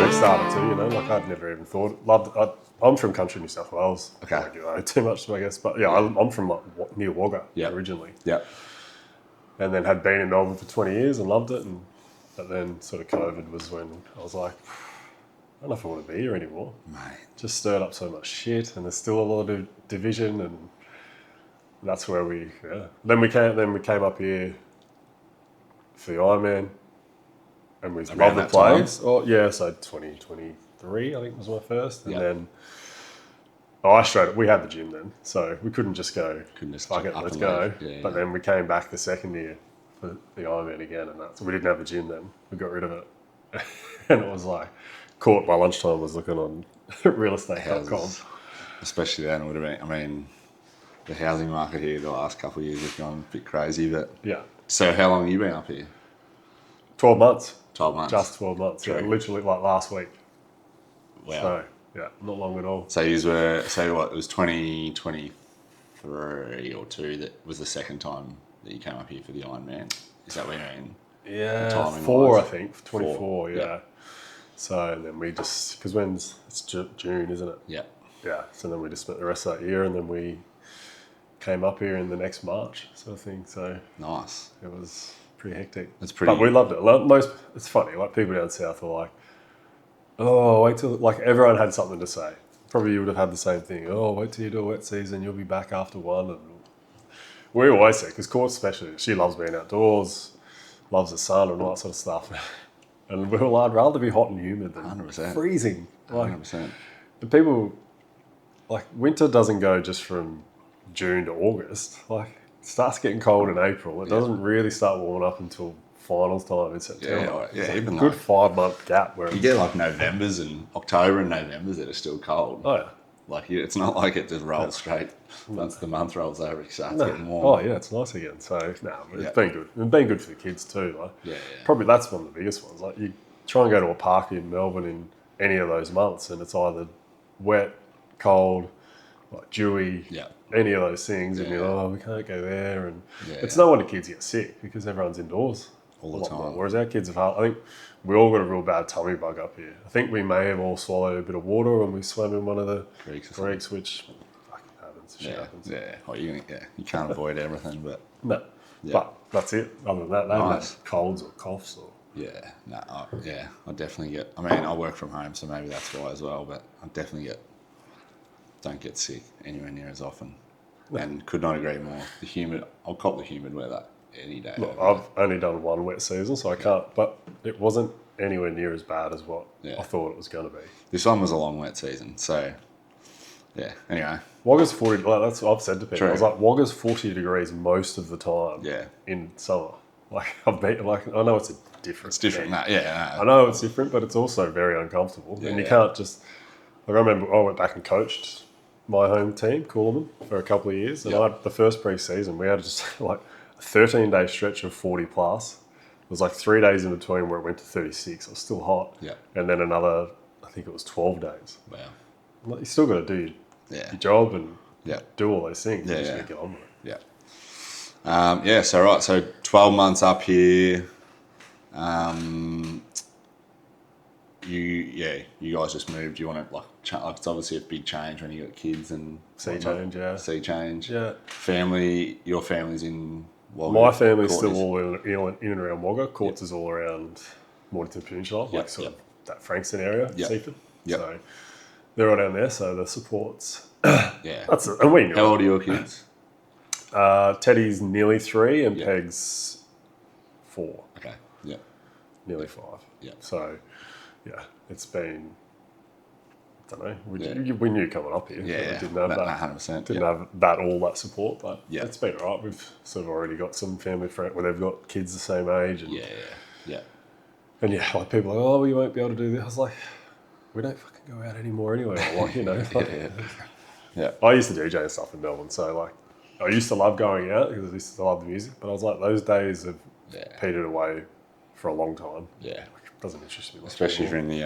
we've started to, you know, like I'd never even thought. I'm from country New South Wales. Okay. I don't know too much, I guess. But yeah, I'm from like near Wagga originally. Yeah. And then had been in Melbourne for 20 years and loved it. But then sort of COVID was when I was like, I don't know if I want to be here anymore. Mate. Just stirred up so much shit, and there's still a lot of division, and that's where Then we came up here for the Ironman, and we loved the place. Oh yeah, so 2023 I think was my first, and then we had the gym then, so we couldn't just go. Fuck it, let's go. But then we came back the second year for the Ironman again, and we didn't have the gym then. We got rid of it, and it was like caught by lunchtime. Was looking on realestate.com, especially then. Would have been. I mean, the housing market here the last couple of years has gone a bit crazy, but yeah. So how long have you been up here? 12 months. 12 months. Just 12 months. Yeah, literally like last week. Wow. So, yeah, not long at all. So it was 2023 or 2 that was the second time that you came up here for the Ironman. Is that what you mean? Yeah, 4 I think, 24, yeah. So and then we just, because it's June, isn't it? Yeah. Yeah, so then we just spent the rest of that year, and then we came up here in the next March sort of thing. So nice. It was pretty hectic. But we loved it. It's funny, like people down south are like, oh, wait till, like everyone had something to say. Probably you would have had the same thing. Oh, wait till you do a wet season, you'll be back after one. And we always say, because Court's especially, she loves being outdoors, loves the sun and all that sort of stuff. And we were like, I'd rather be hot and humid than 100%. Freezing. Like, 100%. The people, like winter doesn't go just from June to August. Like it starts getting cold in April. It doesn't really start warming up until finals time in September. Yeah, it's even a good 5-month gap where you get like Novembers and October and Novembers that are still cold. Oh yeah. Like it's not like it just rolls straight. Once the month rolls over, it starts getting warm. Oh yeah, it's nice again. So it's been good. It's been good for the kids too. Like probably that's one of the biggest ones. Like you try and go to a park in Melbourne in any of those months, and it's either wet, cold, like dewy, any of those things, and you're like, oh, we can't go there, and it's no wonder kids get sick because everyone's indoors all the time. Whereas our kids have had, I think we all got a real bad tummy bug up here. I think we may have all swallowed a bit of water when we swam in one of the creeks, which fucking happens. Shit happens. Yeah. Well, you can't avoid everything, but no. Yeah. But that's it. Other than that, they haven't had colds or coughs or. Yeah, no, I definitely get. I mean, I work from home, so maybe that's why as well. But I definitely don't get sick anywhere near as often, and could not agree more. The humid, I'll cop the humid weather any day. Look, I've only done one wet season, so I can't. But it wasn't anywhere near as bad as what I thought it was going to be. This one was a long wet season, so yeah. Anyway, Wagga's 40. Like that's what I've said to people. I was like, Wagga's 40 degrees most of the time. Yeah. In summer, like I've been like I know it's different. It's different. I know it's different, but it's also very uncomfortable. And you can't just. Like I remember, I went back and coached my home team, Coolman, for a couple of years, and the first pre-season we had just like a 13-day stretch of 40 plus. It was like 3 days in between where it went to 36. It was still hot. Yeah. And then another, I think it was 12 days. Wow. Like, you still got to do your job and do all those things. You just got to get on with it. Yeah. So 12 months up here. You guys just moved. You want to like it's obviously a big change when you got kids and sea change. Yeah. Family. Your family's in Wagga. My family's still all in and around Wagga. Courts is all around Mornington Peninsula, like sort of that Frankston area, Seaford. So they're all down there. So the supports. That's it. And we know. How old are your kids? Teddy's nearly 3 and Peg's 4. Okay. Yeah. Nearly 5. Yeah. So, it's been. I don't know. We knew coming up here. Yeah. We didn't have that. 100%. Didn't have that support, but it's been all right. We've sort of already got some family friends where they've got kids the same age. And, And like people are like, oh, well, you won't be able to do this. I was like, we don't fucking go out anymore anyway. Like, I used to DJ and stuff in Melbourne, so like I used to love going out because I used to love the music, but I was like, those days have petered away for a long time. Yeah. Like, it doesn't interest me much. Especially if you're in the,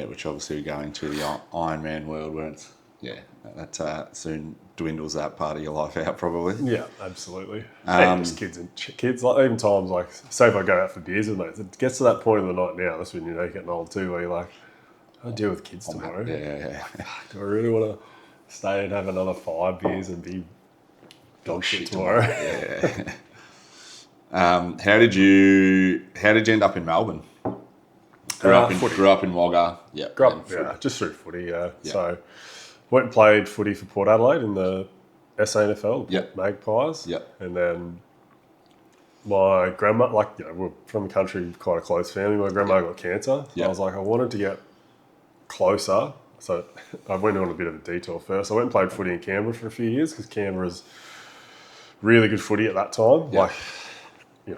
which obviously we're going to the Ironman world where it's, that soon dwindles that part of your life out probably. Yeah, absolutely. Just kids, like even times like, say if I go out for beers with mates, it gets to that point of the night now, that's when you're getting old too, where you're like, I deal with kids tomorrow. Yeah. Do I really want to stay and have another 5 beers and be dog shit tomorrow? Yeah. How did you end up in Melbourne? Grew up in Wagga. Yeah. Grew up, just through footy, yeah. So went and played footy for Port Adelaide in the SANFL, Magpies. Yeah. And then my grandma, we're from the country, quite a close family. My grandma got cancer. So I was like, I wanted to get closer. So I went on a bit of a detour first. I went and played footy in Canberra for a few years because Canberra's really good footy at that time. Yeah.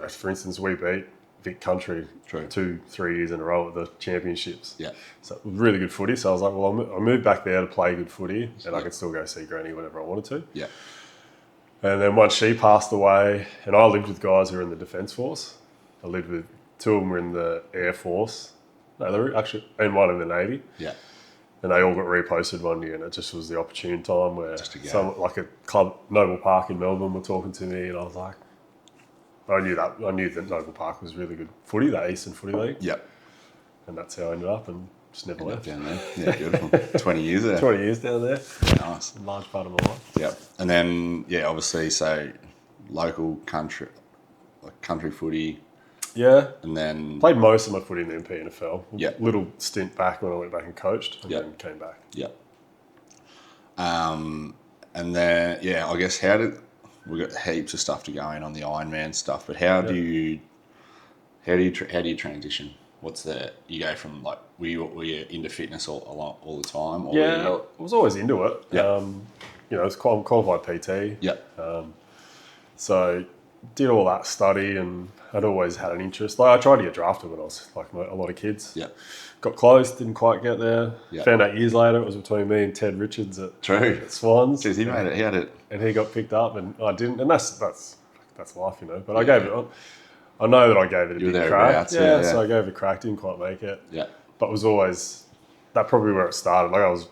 For instance, we beat Vic Country 2-3 years in a row at the championships. Yeah. So it was really good footy. So I was like, well, I moved back there to play good footy and I could still go see Granny whenever I wanted to. Yeah. And then once she passed away, and I lived with guys who were in the Defence Force. I lived with 2 of them were in the Air Force. No, they were actually, and one in the Navy. Yeah. And they all got reposted one year, and it just was the opportune time where like a club, Noble Park in Melbourne, were talking to me, and I was like, I knew that Noble Park was really good footy, that Eastern Footy League. Yep. And that's how I ended up, and just never left. Down there. Yeah, beautiful. 20 years there. 20 years down there. Nice. A large part of my life. Yep. And then, obviously, so local country footy. Yeah. And then... Played most of my footy in the NPNFL. Yep. Little stint back when I went back and coached, and then came back. Yep. And then, I guess we got heaps of stuff to go in on the Ironman stuff, but how do you transition? You go from were you into fitness all the time? Or I was always into it. Yep. I'm qualified PT. Yep. So did all that study and I'd always had an interest. I tried to get drafted when I was like a lot of kids. Yep. Got close, didn't quite get there. Yep. Found out years later it was between me and Ted Richards at Swans. Jeez, he made it. He had it. And he got picked up and I didn't. And that's life, But I gave it. I know that I gave it a big crack. So I gave it a crack, didn't quite make it. Yeah. But it was always, that probably where it started. I was,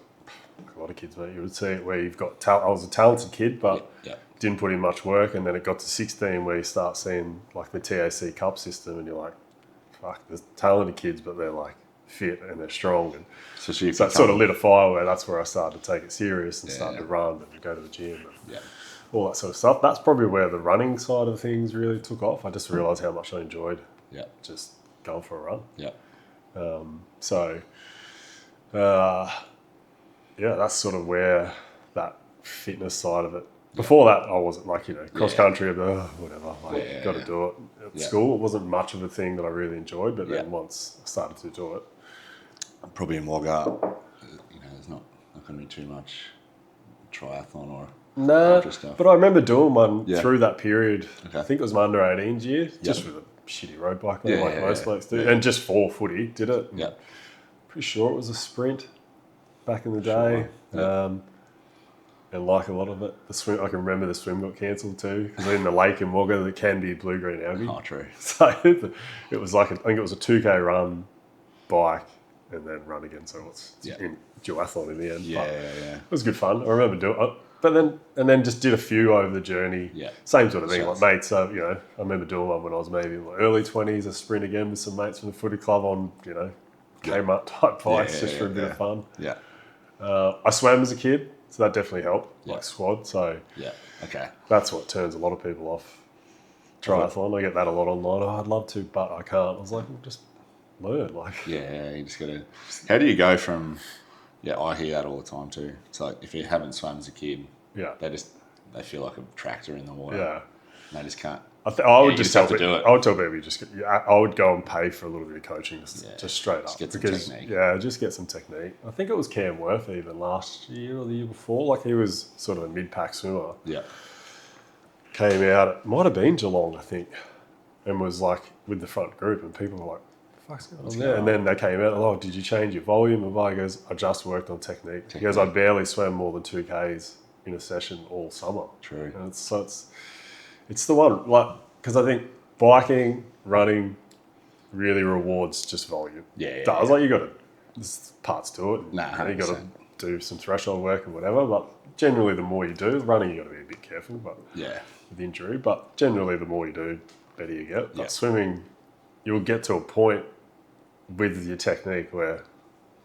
like a lot of kids, mate, you would see it where you've got, I was a talented kid, but didn't put in much work. And then it got to 16 where you start seeing the TAC Cup system and you're like, fuck, there's talented kids, but they're fit and they're strong. And so that sort of lit a fire where that's where I started to take it serious and start to run and go to the gym. And all that sort of stuff. That's probably where the running side of things really took off. I just realised how much I enjoyed just going for a run. Yeah. That's sort of where that fitness side of it. Before that, I wasn't cross country, whatever. Got to do it. At school, it wasn't much of a thing that I really enjoyed, but then once I started to do it. Probably in Wagga, there's not going to be too much triathlon or... No, but I remember doing one through that period. Okay. I think it was my under 18s year, just with a shitty road bike, most blokes do, and just for footy, did it. Yeah, pretty sure it was a sprint back in the day. And a lot of it, the swim. I can remember the swim got cancelled too because in the lake in Wagga there can be blue-green algae. Oh, true. So it was I think it was a 2K run, bike, and then run again. So it's in duathlon in the end. Yeah. It was good fun. I remember doing it. But then just did a few over the journey. Yeah. Same sort of thing, mates. So, I remember doing one when I was maybe in my early 20s, a sprint again with some mates from the footy club on, Kmart type bikes just for a bit of fun. Yeah. I swam as a kid, so that definitely helped, squad. So that's what turns a lot of people off triathlon. I get that a lot online. Oh, I'd love to, but I can't. I was like, well, just learn. Yeah, you just got to... How do you go from... Yeah, I hear that all the time too. It's like if you haven't swum as a kid, they feel like a tractor in the water. Yeah, and they just can't. I would just tell people to do it. I would tell people I would go and pay for a little bit of coaching, just straight up. Just get some technique. Just get some technique. I think it was Cam Worth even last year or the year before. He was sort of a mid-pack swimmer. Yeah, came out. It might have been Geelong, I think, and was with the front group, and people were like, fuck's going on there? And then they came out, did you change your volume? And he goes, I just worked on technique. He goes, I barely swam more than 2Ks in a session all summer. True. And it's the one, because I think biking, running really rewards just volume. Yeah. It does. You got to, there's parts to it. Nah, you got to do some threshold work and whatever. But generally, the more you do, running you got to be a bit careful. But Yeah. with injury, but generally, the more you do, better you get. But Yeah. swimming, you'll get to a point with your technique where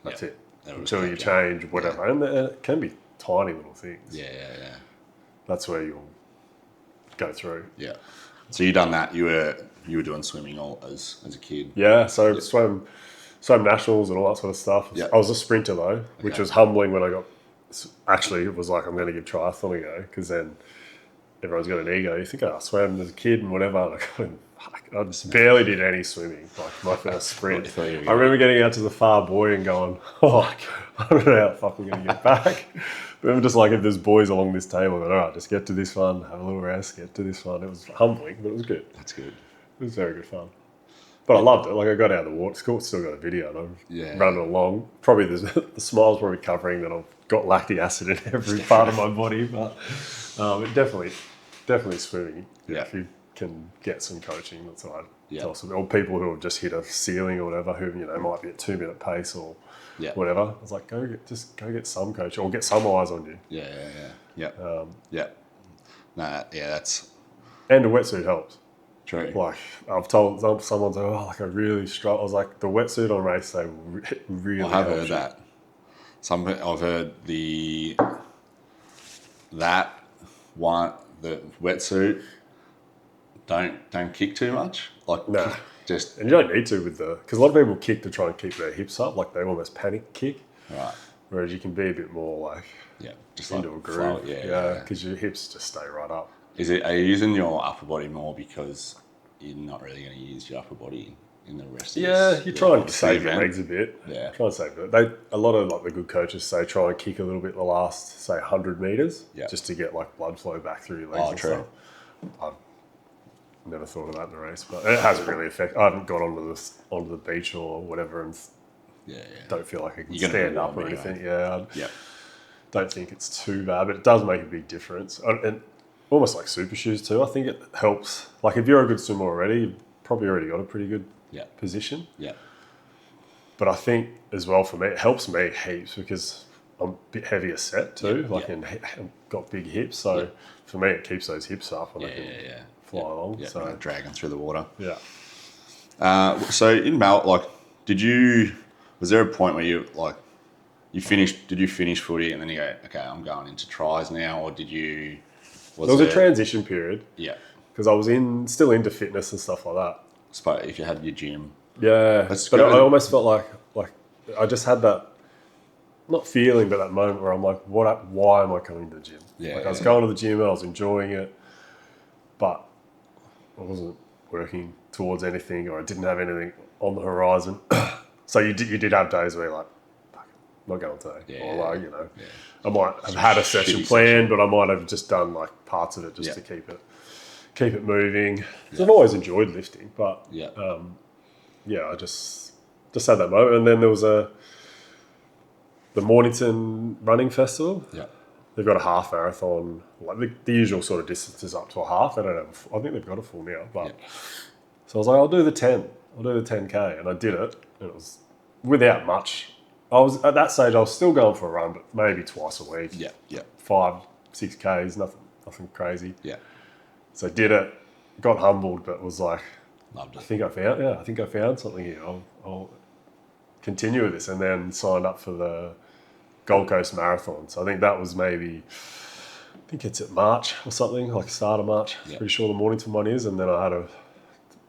that's it until you change whatever, and it can be tiny little things. Yeah. That's where you'll go through. Yeah. So you done that. You were doing swimming all as a kid. Yeah, so swam nationals and all that sort of stuff. Yeah. I was a sprinter though, which was humbling when I got. Actually, it was like I'm going to give triathlon a go because then everyone's got an ego. You think, I swam as a kid and whatever. I just barely did any swimming. Like my first sprint. I remember getting out to the far buoy and going, I don't know how the fuck I'm going to get back. But I'm just like, if there's boys along this table, I'm like, all right, just get to this one, have a little rest, get to this one. It was humbling, but it was good. That's good. It was very good fun. But I loved it. Like I got out of the water. Still got a video and I'm running along. Probably the smile's probably covering that I've got lactic acid in every part of my body. But it definitely swimming. Yeah. If you can get some coaching, that's what I Yeah. tell some. Or people who have just hit a ceiling or whatever, who might be at 2 minute pace or whatever. I was like, go get some coach or get some eyes on you. Yeah. That's And a wetsuit helps. true. Like I've told someone, like I really struggle. I was like, the wetsuit on race day really. I have helps heard you. that. I've heard the wetsuit don't kick too much. Like Nah. just And you don't need to because a lot of people kick to try and keep their hips up, like they almost panic kick. right. Whereas you can be a bit more like Just into like a groove. flow, Because your hips just stay right up. Are you using your upper body more because you're not really going to use your upper body in the rest of this? You try and save your event? legs a bit. Yeah. Try and save it. A lot of like the good coaches say try and kick a little bit the last, say 100 meters, just to get like blood flow back through your legs and true. stuff. I've never thought of that in a race, but it hasn't really affected. I haven't got onto the beach or whatever and don't feel like I can stand up or anything. I don't think it's too bad, but it does make a big difference. And almost like super shoes too. I think it helps. Like if you're a good swimmer already, you've probably already got a pretty good position. Yeah. But I think as well for me, it helps me heaps because I'm a bit heavier set too. And I've got big hips, so for me it keeps those hips up and I can fly along. Yeah, So dragging through the water. Yeah. So in was there a point where you finished? Did you finish footy and then you go, okay, I'm going into tries now, or did you? There was a transition period. Yeah. Because I was still into fitness and stuff like that. But if you had your gym. Yeah. But I almost felt like I just had that, not feeling, but that moment where I'm like, why am I coming to the gym? I was going to the gym and I was enjoying it, but I wasn't working towards anything or I didn't have anything on the horizon. So you did have days where you're like, fuck, I'm not going today. Or I might have had a session planned, but I might have just done like parts of it just to keep it moving. So I've always enjoyed lifting, but I just had that moment. And then there was the Mornington Running Festival. Yeah. They've got a half marathon, like the usual sort of distances up to a half. I think they've got a full now, but so I was like, I'll do the 10. I'll do the 10K, and I did it. And it was without much. I was at that stage. I was still going for a run, but maybe twice a week. 5, 6Ks, nothing crazy. Yeah. So I did it, got humbled, but was like, Loved it. I think I found something here. I'll continue with this, and then signed up for the Gold Coast Marathon. So I think that was I think it's at March or something, like start of March. Pretty sure the Mornington one is, and then I had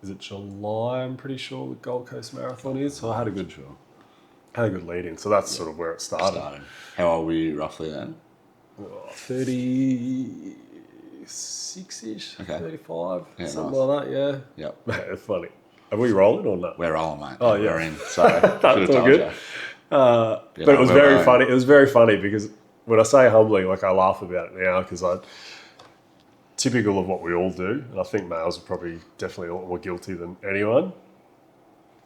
is it July? I'm pretty sure the Gold Coast Marathon is. So I had a good lead in. So that's sort of where it started. How old were you roughly then? 36-ish, 35, something like that, Yeah. It's funny. Are we rolling or not? We're rolling, mate. Oh, yeah. We're in. So, That's all good. But it was very funny. It was very funny because when I say humbling, like I laugh about it now because typical of what we all do, and I think males are probably definitely a lot more guilty than anyone.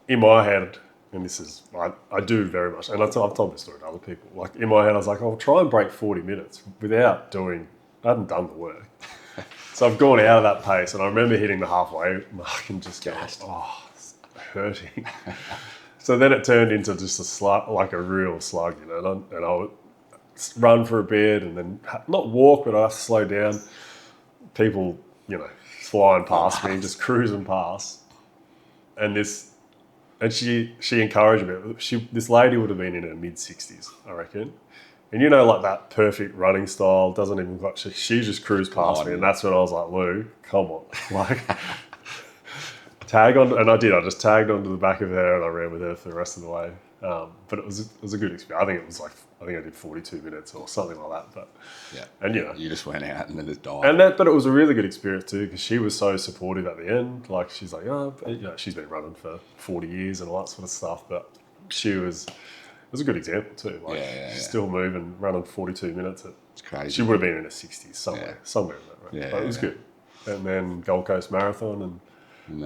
In my head, and this is, I do very much, and I've told this story to other people, like in my head I was like, I'll try and break 40 minutes without I hadn't done the work. So I've gone out of that pace, and I remember hitting the halfway mark and just going, it's hurting. So then it turned into just a slug, like a real slug, and run for a bit and then not walk, but I have to slow down. People, flying past me, just cruising past. And she encouraged me. This lady would have been in her mid-60s, I reckon. And like that perfect running style, doesn't even got, she just cruised past me. And that's when I was like, Lou, come on. Like, tag on, and I did. I just tagged onto the back of her and I ran with her for the rest of the way. But it was a good experience. I think I did 42 minutes or something like that. But yeah, and you just went out and then just died. But it was a really good experience too because she was so supportive at the end. Like she's like, she's been running for 40 years and all that sort of stuff. But it was a good example too. Like she's still moving, running 42 minutes. It's crazy. She would have been in her 60s somewhere in that range. Yeah, but it was good. And then Gold Coast Marathon and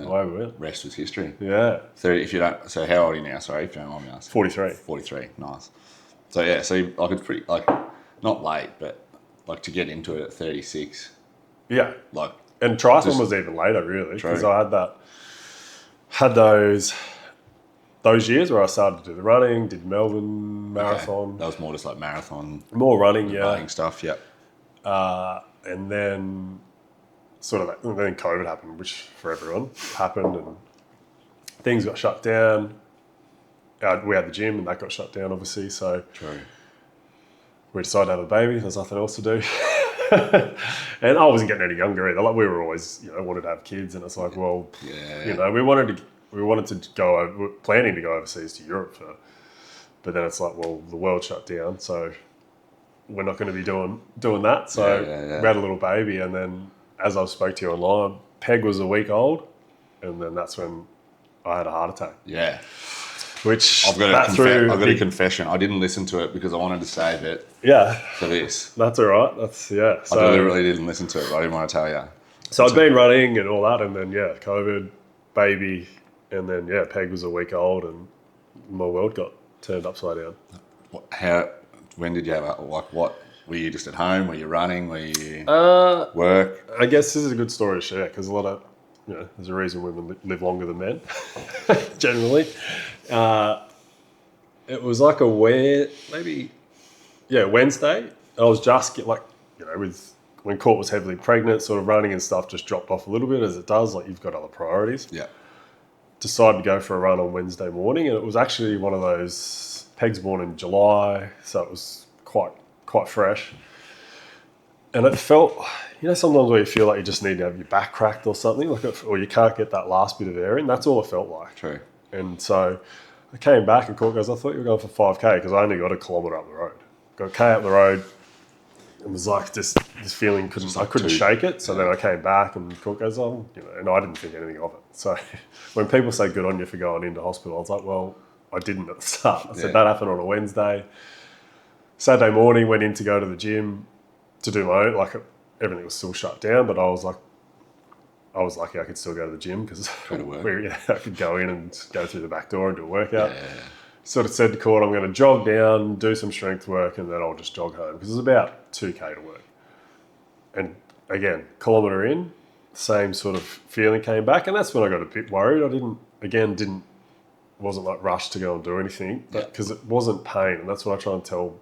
away we went. Rest was history. Yeah. 30, if you don't. So how old are you now? Sorry, if you don't mind me asking. 43. 43. Nice. So yeah, so it's pretty not late, but to get into it at 36. Yeah. And triathlon was even later, really, because I had those years where I started to do the running, did Melbourne Marathon. Okay. That was more just like marathon. More running, running stuff. Yeah. And then and then COVID happened, which for everyone happened, and things got shut down. We had the gym, and that got shut down, obviously. So we decided to have a baby. There's nothing else to do, and I wasn't getting any younger either. Like we were always, wanted to have kids, and it's like, well, we wanted to go. We were planning to go overseas to Europe but then it's like, well, the world shut down, so we're not going to be doing that. So we had a little baby, and then, as I spoke to you online, Peg was a week old, and then that's when I had a heart attack. Yeah. Which I've got a confession. I didn't listen to it because I wanted to save it. Yeah. For this. That's all right. So, I deliberately didn't listen to it. But I didn't want to tell you. So I'd been running and all that, and then COVID, baby, and then Peg was a week old, and my world got turned upside down. When did you have what? Were you just at home? Were you running? Were you work? I guess this is a good story to share because a lot of, there's a reason women live longer than men, generally. It was like Wednesday. I was just when Court was heavily pregnant, sort of running and stuff just dropped off a little bit as it does. Like you've got other priorities. Yeah. Decided to go for a run on Wednesday morning, and it was actually one of those. Peg's born in July, so it was quite fresh. And it felt, sometimes where you feel like you just need to have your back cracked or something, or you can't get that last bit of air in. That's all it felt like. True. And so I came back, and Court goes, I thought you were going for 5K, because I only got a kilometre up the road. Got a K up the road. It was like this feeling, I couldn't shake it. So then I came back, and Court goes, and I didn't think anything of it. So when people say good on you for going into hospital, I was like, well, I didn't at the start. I said that happened on a Wednesday. Saturday morning, went in to go to the gym to do my own, everything was still shut down, but I was lucky I could still go to the gym because I could go in and go through the back door and do a workout. Yeah. Sort of said to Court, I'm going to jog down, do some strength work, and then I'll just jog home because it was about 2K to work. And again, kilometre in, same sort of feeling came back, and that's when I got a bit worried. I wasn't like rushed to go and do anything, because it wasn't pain, and that's what I try and tell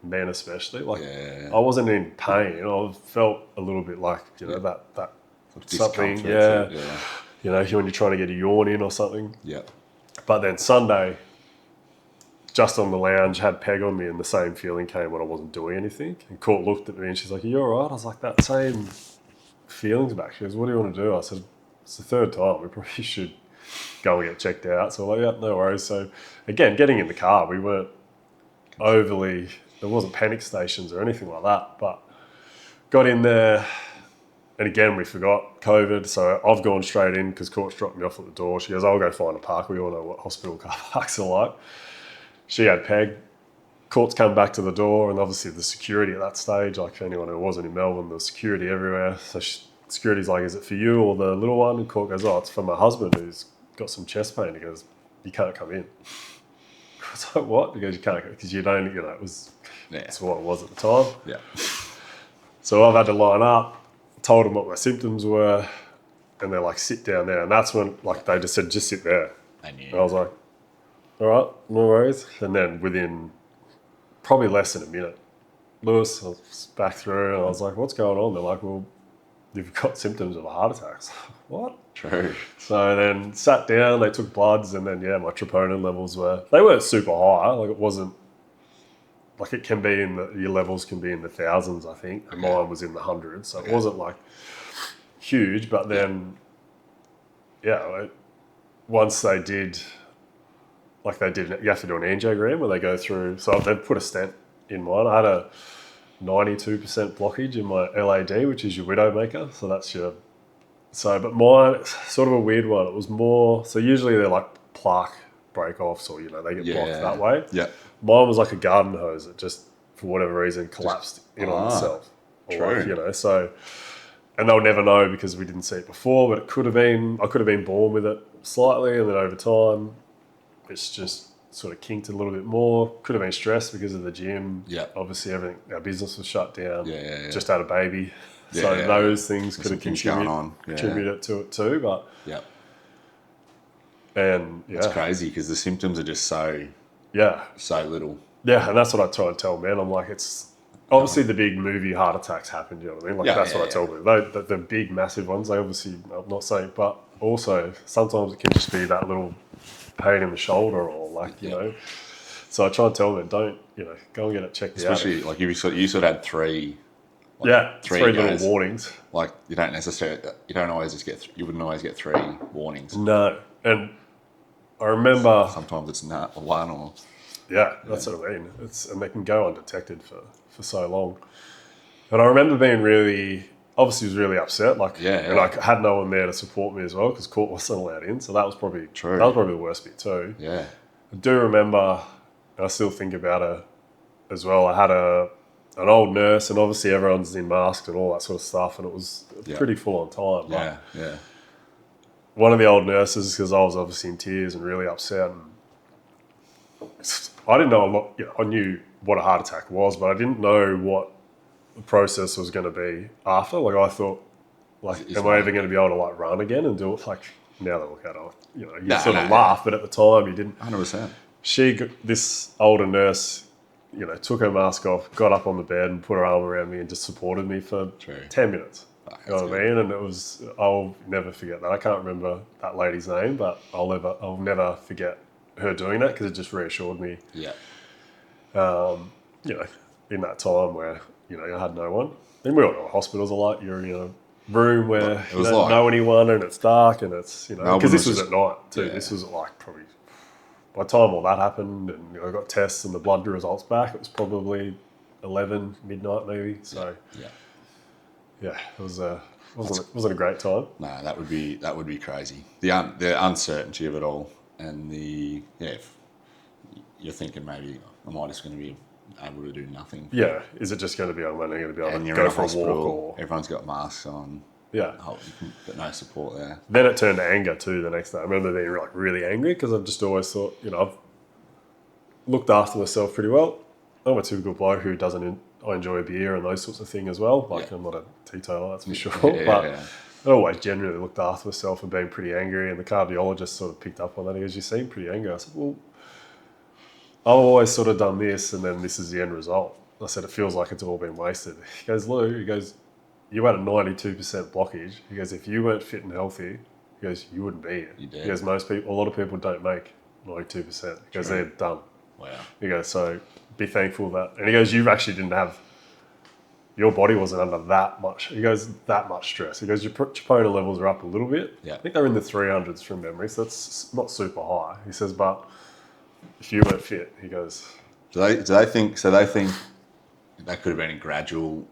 men especially. I wasn't in pain. I felt a little bit like that something. When you're trying to get a yawn in or something. Yeah. But then Sunday, just on the lounge, had Peg on me, and the same feeling came when I wasn't doing anything. And Court looked at me and she's like, "Are you all right?" I was like, "That same feeling's back." She goes, "What do you want to do?" I said, "It's the third time. We probably should go and get checked out." So I'm like, "Yeah, no worries." So again, getting in the car, we weren't overly, there wasn't panic stations or anything like that, but got in there, and again, we forgot COVID. So I've gone straight in because Court's dropped me off at the door. She goes, "I'll go find a park." We all know what hospital car parks are like. She had Peg. Court's come back to the door, and obviously the security at that stage, like for anyone who wasn't in Melbourne, there was security everywhere. So security's like, "Is it for you or the little one?" And Court goes, "Oh, it's for my husband who's got some chest pain." He goes, "You can't come in." I was like, "What?" He goes, "You can't," because it was, that's what it was at the time. Yeah. So I've had to line up, told them what my symptoms were, and they're like, "Sit down there." And that's when, they just said, "Just sit there." And I was like, "All right, no worries." And then within probably less than a minute, Lewis, I was back through, and I was like, what's going on? They're like, well, you've got symptoms of a heart attack. What? True. So then sat down, they took bloods, and then, my troponin levels they weren't super high. Like, it wasn't, like, it can be your levels can be in the thousands, I think. And mine was in the hundreds. So it wasn't, like, huge. But then, once they did, you have to do an angiogram where they go through. So they put a stent in mine. I had a 92% blockage in my LAD, which is your widowmaker. So that's but mine, sort of a weird one. It was more, so usually they're like plaque break-offs or, they get blocked that way. Yeah. Mine was like a garden hose that just, for whatever reason, collapsed on itself. True. Like, so, and they'll never know because we didn't see it before, but I could have been born with it slightly, and then over time, it's just sort of kinked a little bit more. Could have been stressed because of the gym. Yeah. Obviously, our business was shut down. Yeah. Just had a baby. Those things could have contributed to it too. But it's crazy because the symptoms are just so little. Yeah, and that's what I try and tell men. I'm like, it's obviously the big movie heart attacks happen. You know what I mean? Like that's what I tell them. The big massive ones, they obviously, I'm not saying, but also sometimes it can just be that little pain in the shoulder or like you know. So I try and tell them, don't go and get it checked out. Especially like you sort of had three. Three little warnings. Like you wouldn't always get 3 warnings. No, and I remember sometimes it's not one or. Yeah, that's what I mean. And they can go undetected for so long. And I remember being really upset. And I had no one there to support me as well because court wasn't allowed in. So that was probably true. That was probably the worst bit too. Yeah, I do remember, and I still think about it as well. I had an old nurse, and obviously everyone's in masks and all that sort of stuff, and it was pretty full on time. One of the old nurses, because I was obviously in tears and really upset, and I didn't know a lot. I knew what a heart attack was, but I didn't know what the process was going to be after. Like I thought, am I ever going to be able to like run again and do it? Like now that I look at it, you sort of laugh, but at the time you didn't. 100%. This older nurse, took her mask off, got up on the bed and put her arm around me and just supported me for 10 minutes. You know what I mean? And I'll never forget that. I can't remember that lady's name, but I'll never forget her doing that because it just reassured me. Yeah. In that time where, I had no one. And we all know what hospitals are like. You're in a room where you don't know anyone and it's dark and it's, because this was at night too. Yeah. This was like probably, by the time all that happened and I got tests and the blood results back, it was probably 11, midnight maybe. So, it wasn't a great time. No, that would be crazy. The uncertainty of it all and if you're thinking maybe am I just going to be able to do nothing? Yeah, is it just going to be I'm only going to be able and to you're go in a for hospital, a walk? Or everyone's got masks on. Yeah, but no support there. Then it turned to anger too the next day. I remember being like really angry because I've just always thought, I've looked after myself pretty well. I'm a typical bloke who I enjoy a beer and those sorts of things as well. I'm not a teetotaler, that's for sure. I always generally looked after myself and being pretty angry. And the cardiologist sort of picked up on that. He goes, you seem pretty angry. I said, well, I've always sort of done this and then this is the end result. I said, it feels like it's all been wasted. He goes, Lou, you had a 92% blockage. He goes, if you weren't fit and healthy, he goes, you wouldn't be here. He goes, a lot of people don't make 92%. He goes, they're done. Wow. He goes, so be thankful that. And he goes, you actually didn't have, your body wasn't under that much. He goes, that much stress. He goes, your troponin levels are up a little bit. Yeah. I think they're in the 300s from memory, so that's not super high. He says, but if you weren't fit, he goes. Do they think that could have been a gradual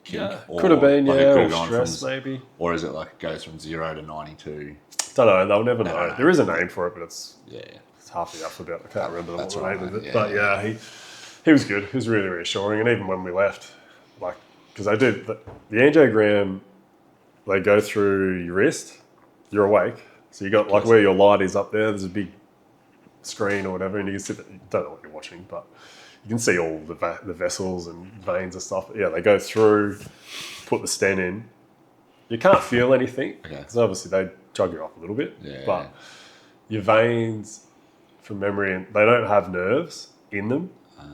could have been, or stress maybe. Or is it like it goes from 0 to 92? Don't know, they'll never know. No. There is a name for it, but it's half the alphabet. I can't remember what the name of it. But he was good. He was really reassuring. And even when we left, because they did the angiogram, they go through your wrist, you're awake. So you got where your light is up there, there's a big screen or whatever, and you can sit there, you don't know what you're watching, but you can see all the vessels and veins and stuff. Yeah, they go through, put the stent in. You can't feel anything because obviously they jug you up a little bit. But your veins, from memory, they don't have nerves in them.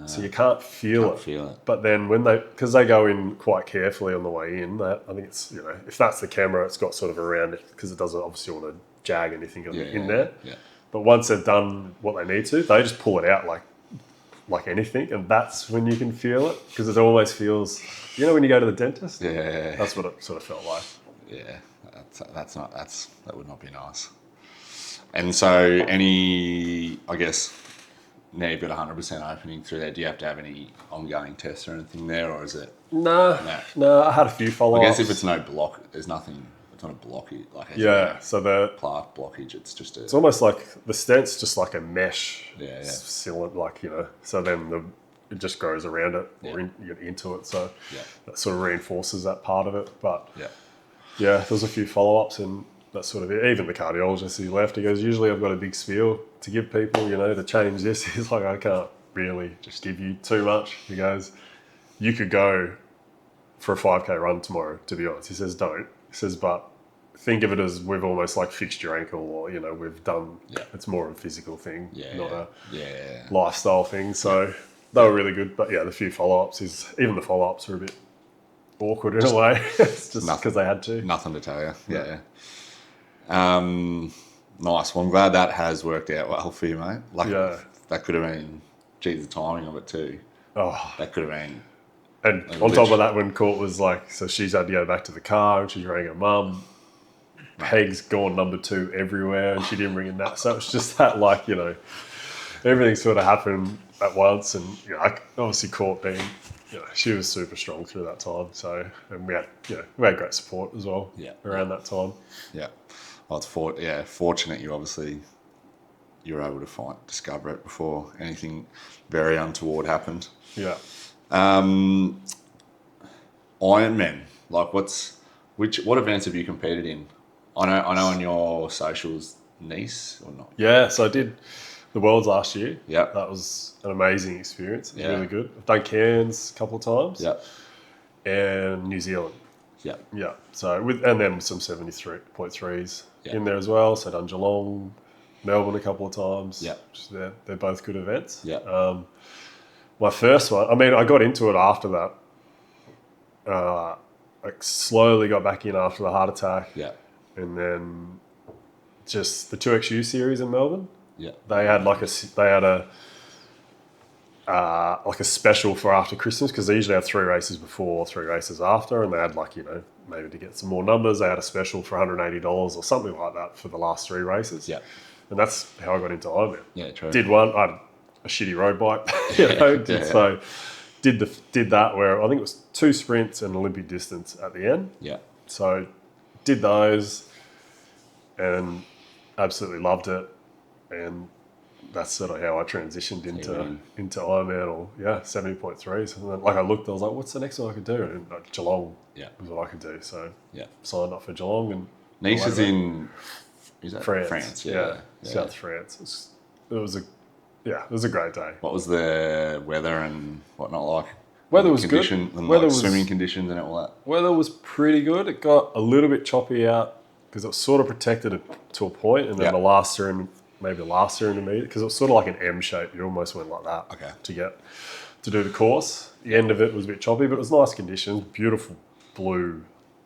So you can't feel Can't feel it. But then because they go in quite carefully on the way in, I think it's, if that's the camera, it's got sort of around it because it doesn't obviously want to jag anything in there. Yeah. But once they've done what they need to, they just pull it out like anything, and that's when you can feel it, because it always feels, when you go to the dentist. Yeah. That's what it sort of felt like. Yeah, that would not be nice. And so I guess, now you've got 100% opening through there, do you have to have any ongoing tests or anything there, or is it? No, I had a few follow-ups. I guess if it's no block, there's nothing, it's not a blockage. So the plaque blockage, it's almost like the stent's just like a mesh cylinder, so then it just grows around it or into it, so that sort of reinforces that part of it. But there was a few follow-ups, and that's sort of it. Even the cardiologist, he left, he goes, usually I've got a big spiel to give people, to change this. He's like, I can't really just give you too much. He goes, you could go for a 5K run tomorrow, to be honest. He says, don't. He says, but think of it as we've almost like fixed your ankle, or, we've done, it's more of a physical thing, not a lifestyle thing. So they were really good. But the few follow-ups even the follow-ups are a bit awkward in a way. It's just because they had to. Nothing to tell you. Yeah. Nice. Well, I'm glad that has worked out well for you, mate. That could have been, the timing of it too. Oh, that could have been. And on top of that, when Court was like, so she's had to go back to the car, and she's rang her mum. Peg's gone number 2 everywhere, and she didn't ring in that. So it's just that, everything sort of happened at once, and obviously Court being, she was super strong through that time. So, and we had great support as well. Around that time. Yeah. Well, it's fortunate you were able to discover it before anything very untoward happened. Yeah. Ironman, what events have you competed in? I know on your socials, Nice or not? Yeah, so I did the Worlds last year. Yeah. That was an amazing experience. It was really good. I've done Cairns a couple of times. Yeah. And New Zealand. Yeah. Yeah. So and then some 73.3s in there as well. So done Geelong, Melbourne a couple of times. Yeah. They're both good events. Yeah. My first one, I got into it after that. I slowly got back in after the heart attack. Yeah. And then just the 2XU series in Melbourne. Yeah. They had a special for after Christmas, because they usually have 3 races before, 3 races after, and they had maybe to get some more numbers, they had a special for $180 or something like that for the last 3 races. Yeah. And that's how I got into Ironman. Yeah, true. Did one, I had a shitty road bike, so did that where I think it was 2 sprints and Olympic distance at the end. Yeah. So did those and absolutely loved it, and that's sort of how I transitioned into Ironman, or 70.3s. And then, I looked, I was like, what's the next one I could do? And Geelong was what I could do. So signed up for Geelong. And Nice is in France. France, South France. It was a great day. What was the weather and whatnot like? Weather was good. And swimming conditions and all that. Weather was pretty good. It got a little bit choppy out because it was sort of protected to a point, and then the last intermediate, because it was sort of like an M shape. You almost went like that to do the course. The end of it was a bit choppy, but it was nice conditions, beautiful blue,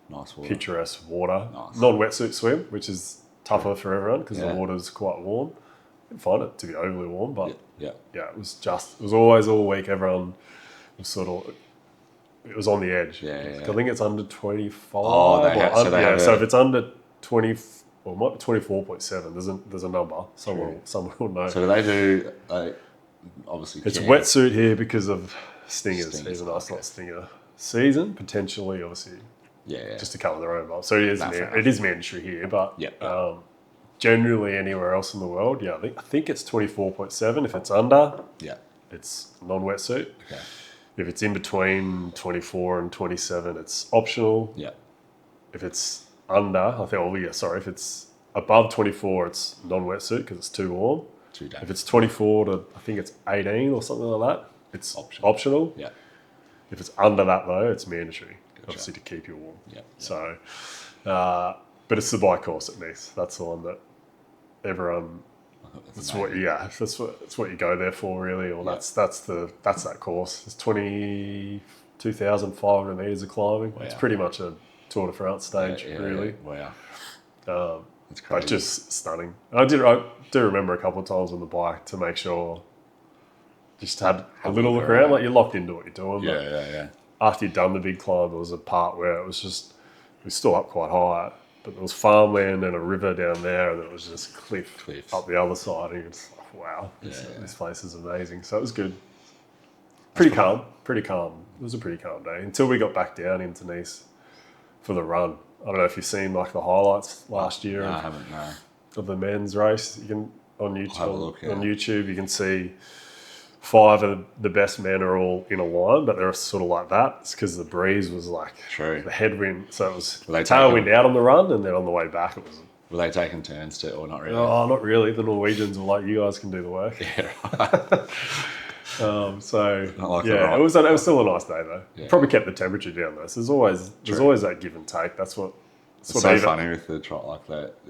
nice water, picturesque water. Nice. Non-wetsuit swim, which is tougher for everyone because the water's quite warm. I didn't find it to be overly warm, but it was always all week. Everyone was it was on the edge. I think it's under 25. So if it's under 20, or it might be 24.7. There's a number. Someone will know. So they obviously it's wetsuit here because of stingers. Even though it's not stinger season, potentially, obviously. Just to cover their own butt. So it is mandatory here, but generally anywhere else in the world, I think it's 24.7. If it's under, it's non-wetsuit. Okay. If it's in between 24 and 27, it's optional. If it's under, if it's above 24, it's non-wetsuit because it's too warm. Too dangerous. If it's 24 to, I think it's 18 or something like that, it's optional. If it's under that though, it's mandatory, obviously to keep you warm. So, but it's the bike course at Nice. That's the one that everyone That's what you go there for, really. Or that's that course. It's 22,500 meters of climbing. Wow. It's pretty much a Tour de France stage, really. Wow. That's crazy. But just stunning. I do remember a couple of times on the bike to make sure. Just had a little look around, like you're locked into what you're doing. Yeah. After you'd done the big climb, there was a part where it was still up quite high, but there was farmland and a river down there, and it was just cliffs up the other side. And it's like, wow, this place is amazing. So it was good. Pretty calm. It was a pretty calm day until we got back down into Nice for the run. I don't know if you've seen like the highlights last year. No, I haven't. No. Of the men's race. You can on YouTube. Have a look, on YouTube, you can see 5 of the best men are all in a line, but they're sort of like that. It's because the breeze was like the headwind, so it was tailwind out on the run, and then on the way back it was. Were they taking turns to, or not really? Oh, not really. The Norwegians were like, "You guys can do the work." Yeah, right. It was still a nice day though. Yeah. Probably kept the temperature down though. So there's always that give and take. That's what. It's so funny with the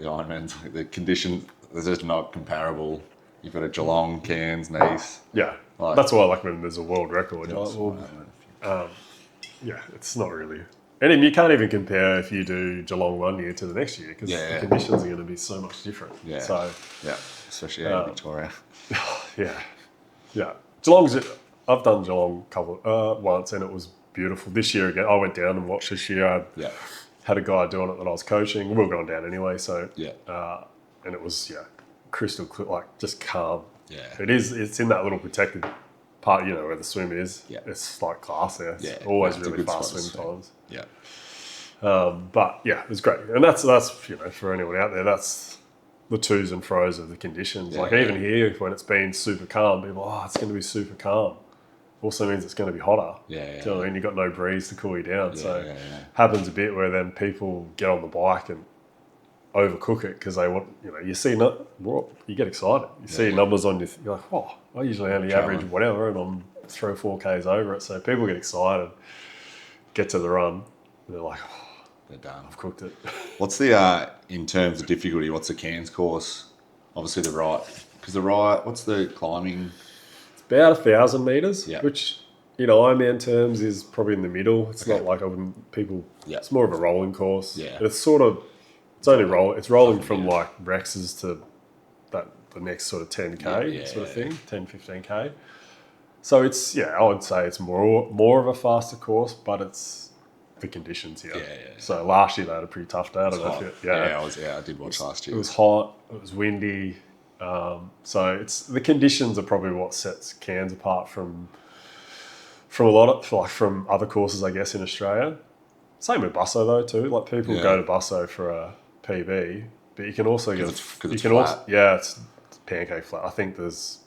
Ironmans, like the conditions. They're just not comparable. You've got a Geelong, Cairns, Nice. Yeah, that's why when there's a world record. It's not really. And you can't even compare if you do Geelong one year to the next year because the conditions are going to be so much different. Yeah. So especially in Victoria. Yeah. Geelong's. I've done Geelong once and it was beautiful. This year again, I went down and watched this year. I had a guy doing it that I was coaching. We were going down anyway, so and it was crystal clear, like just calm. Yeah, it's in that little protected part, where the swim is. Yeah, it's like class there. It's always really fast swim times. Yeah. But it was great, and that's for anyone out there, that's the to's and fro's of the conditions. Even here, when it's been super calm, people it's going to be super calm. Also means it's going to be hotter. Yeah. Do you know what I mean? You've got no breeze to cool you down. Happens a bit where then people get on the bike and overcook it because they want, you see, you get excited. You see numbers on you're like, I usually only average whatever and I'm 3 or 4 Ks over it. So people get excited, get to the run, and they're like, they're done. I've cooked it. What's the, in terms of difficulty, what's the Cairns course? Obviously what's the climbing? About 1,000 meters, which Ironman terms is probably in the middle. It's not like people. It's more of a rolling course. Yeah, it's rolling from like Rex's to the next sort of 10K sort of thing, 10-15K. So it's I would say it's more of a faster course, but it's the conditions here. Yeah. So last year they had a pretty tough day. I don't know if I did watch last year. It was hot. It was windy. So it's the conditions are probably what sets Cairns apart from from other courses, I guess, in Australia. Same with Busso though too. Like people go to Busso for a PB, but you can also get it's pancake flat. I think there's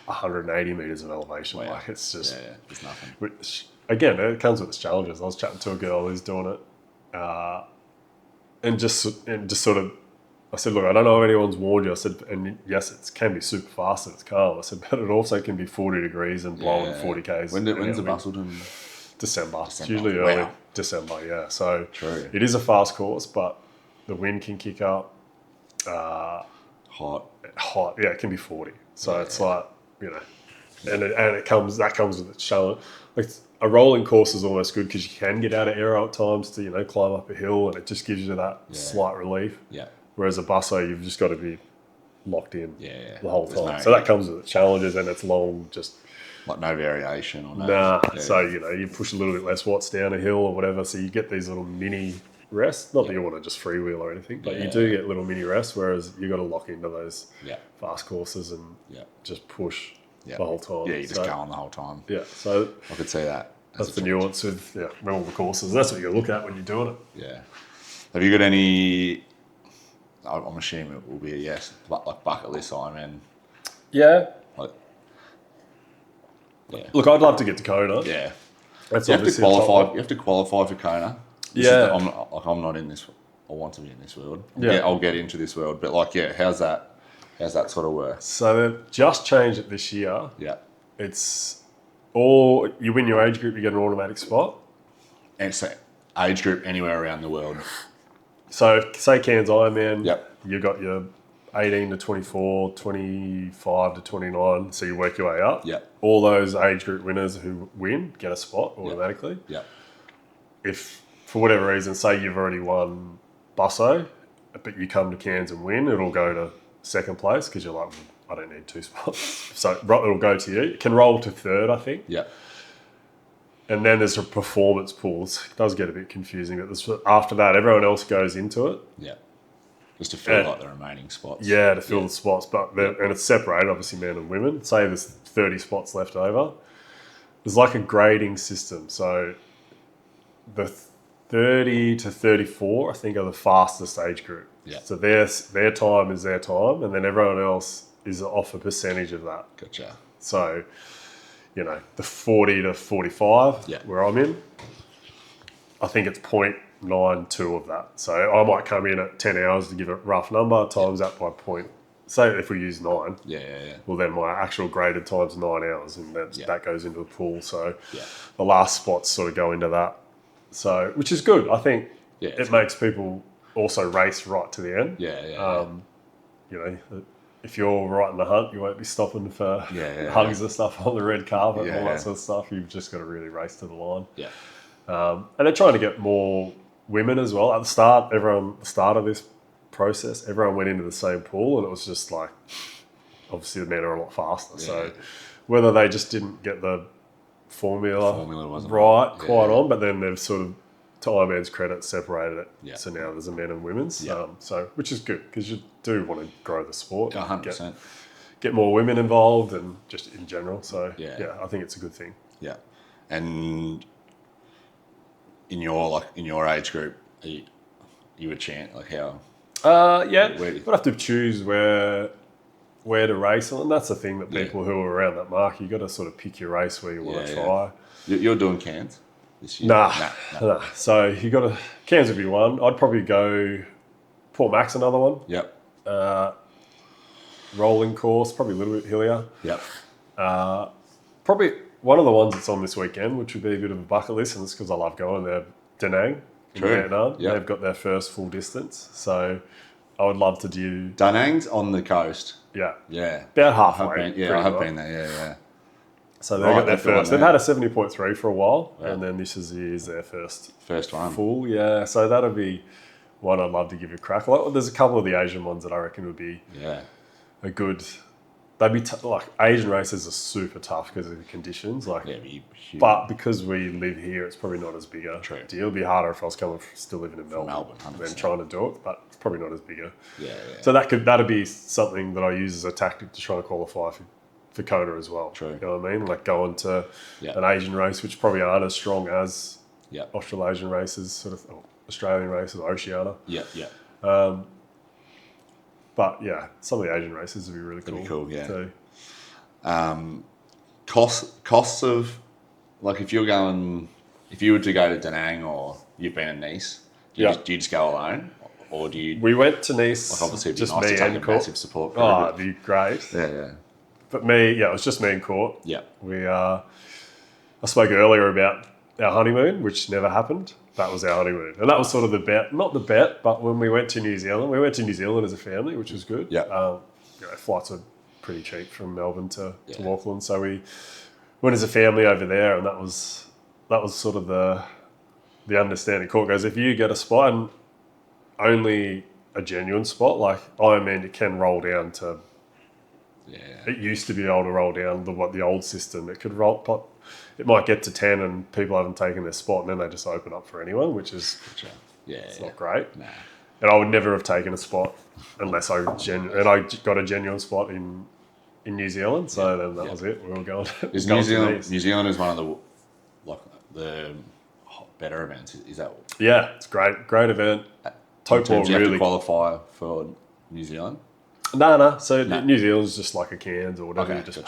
180 meters of elevation. Wow. Like it's just there's nothing. Which again, it comes with its challenges. I was chatting to a girl who's doing it, and just sort of. I said, look, I don't know if anyone's warned you. I said, and yes, it can be super fast and it's calm. I said, but it also can be 40 degrees and blowing 40 Ks. When's the Busselton? December. It's usually early December, so it is a fast course, but the wind can kick up. Hot. Yeah, it can be 40. So it's like, and it comes with its challenge. Like a rolling course is almost good because you can get out of aero at times to, climb up a hill and it just gives you that slight relief. Yeah. Whereas a Busso, you've just got to be locked in the whole time. So that comes with its challenges and it's long, just... Like no variation or no... Nah. Yeah. So, you push a little bit less watts down a hill or whatever, so you get these little mini rests. Not that you want to just freewheel or anything, but you do get little mini rests, whereas you got to lock into those fast courses and just push the whole time. Yeah, you just go on the whole time. Yeah, so... I could see that. That's the nuance with all the courses. That's what you got to look at when you're doing it. Yeah. Have you got any... I'm assuming it will be a yes, like bucket list Ironman. Yeah. Look, I'd love to get to Kona. Yeah. That's you have to qualify. You have to qualify for Kona. I'm not in this. I want to be in this world. I'll get into this world. But how's that sort of work? So they've just changed it this year. Yeah. It's all you win your age group, you get an automatic spot. And it's age group anywhere around the world. So say Cairns Ironman, you got your 18 to 24, 25 to 29. So you work your way up. Yep. All those age group winners who win get a spot automatically. Yep. If for whatever reason, say you've already won Busso, but you come to Cairns and win, it'll go to second place because you're like, I don't need 2 spots. So it'll go to you. It can roll to third, I think. Yep. And then there's a performance pools. It does get a bit confusing, but after that, everyone else goes into it. Yeah. Just to fill like the remaining spots. Yeah, to fill the spots. But and it's separated, obviously, men and women. Say there's 30 spots left over. There's like a grading system. So the 30 to 34, I think, are the fastest age group. Yeah. So their time is their time, and then everyone else is off a percentage of that. Gotcha. So, the 40 to 45, where I'm in, I think it's 0.92 of that. So I might come in at 10 hours to give a rough number, times that by point. Say if we use 9. Yeah. Well, then my actual graded time's 9 hours, and that goes into the pool. So Yeah. the last spots sort of go into that. So, which is good. I think it makes people also race right to the end. Yeah. If you're right in the hunt, you won't be stopping for hugs and stuff on the red carpet and all that sort of stuff. You've just got to really race to the line. Yeah. And they're trying to get more women as well. At the start of this process, everyone went into the same pool, and it was just like, obviously the men are a lot faster. Yeah. So whether they just didn't get the formula wasn't right quite on, but then they've sort of, to Ironman's credit, separated it. Yeah. So now there's a men and women's. Yeah. So which is good because you do want to grow the sport. 100%. Get more women involved and just in general. So I think it's a good thing. Yeah. And in your age group, you a champ? Like how? You'd have to choose where to race on. And that's the thing that people who are around that mark, you got to sort of pick your race where you want to try. You're doing Cairns this year? Nah. So you got to, Cairns would be one. I'd probably go Port Mac's another one. Yep. Rolling course, probably a little bit hillier. Yep. Probably one of the ones that's on this weekend, which would be a bit of a bucket list, and it's because I love going there, Da Nang in Vietnam. Yep. They've got their first full distance. So I would love to do... Da Nang's on the coast. Yeah. Yeah. About halfway. I have been there, yeah. So they got their first. They've had a 70.3 for a while, and then this is their first one. Full, yeah. So that'll be one I'd love to give you a crack. Like, there's a couple of the Asian ones that I reckon would be a good... They'd be like Asian races are super tough because of the conditions. But because we live here, it's probably not as big a deal. It'd be harder if I was still living in Melbourne than trying to do it. But it's probably not as big a. Yeah. So that'd be something that I use as a tactic to try and qualify for Kona as well. True. You know what I mean? Like going to an Asian race, which probably aren't as strong as Australasian races, Australian races, Oceania. Yeah. But some of the Asian races would be really cool. That'd be cool, yeah. Too. Costs of, like if you were to go to Da Nang or you've been in Nice, do you just go alone? Or do you... We went to Nice, like obviously it'd be just nice me to take and a massive support group. Oh, it'd be great. Yeah. But it was just me and Court. Yeah. I spoke earlier about our honeymoon, which never happened. That was our honeymoon. And that was sort of the bet. Not the bet, but when we went to New Zealand, as a family, which was good. Yeah. Flights were pretty cheap from Melbourne to Auckland. So we went as a family over there, and that was sort of the understanding. Court goes, if you get a spot, and only a genuine spot, like Ironman, it can roll down to... Yeah. It used to be able to roll down the old system. It could roll... It might get to 10 and people haven't taken their spot, and then they just open up for anyone, which is not great. Nah. And I would never have taken a spot unless I got a genuine spot in New Zealand. So then that was it. We were going. New Zealand is one of the better events. Is that? Yeah, it's great event. Tokyo really have to qualify for New Zealand. No. So New Zealand's just like a Cairns or whatever. You just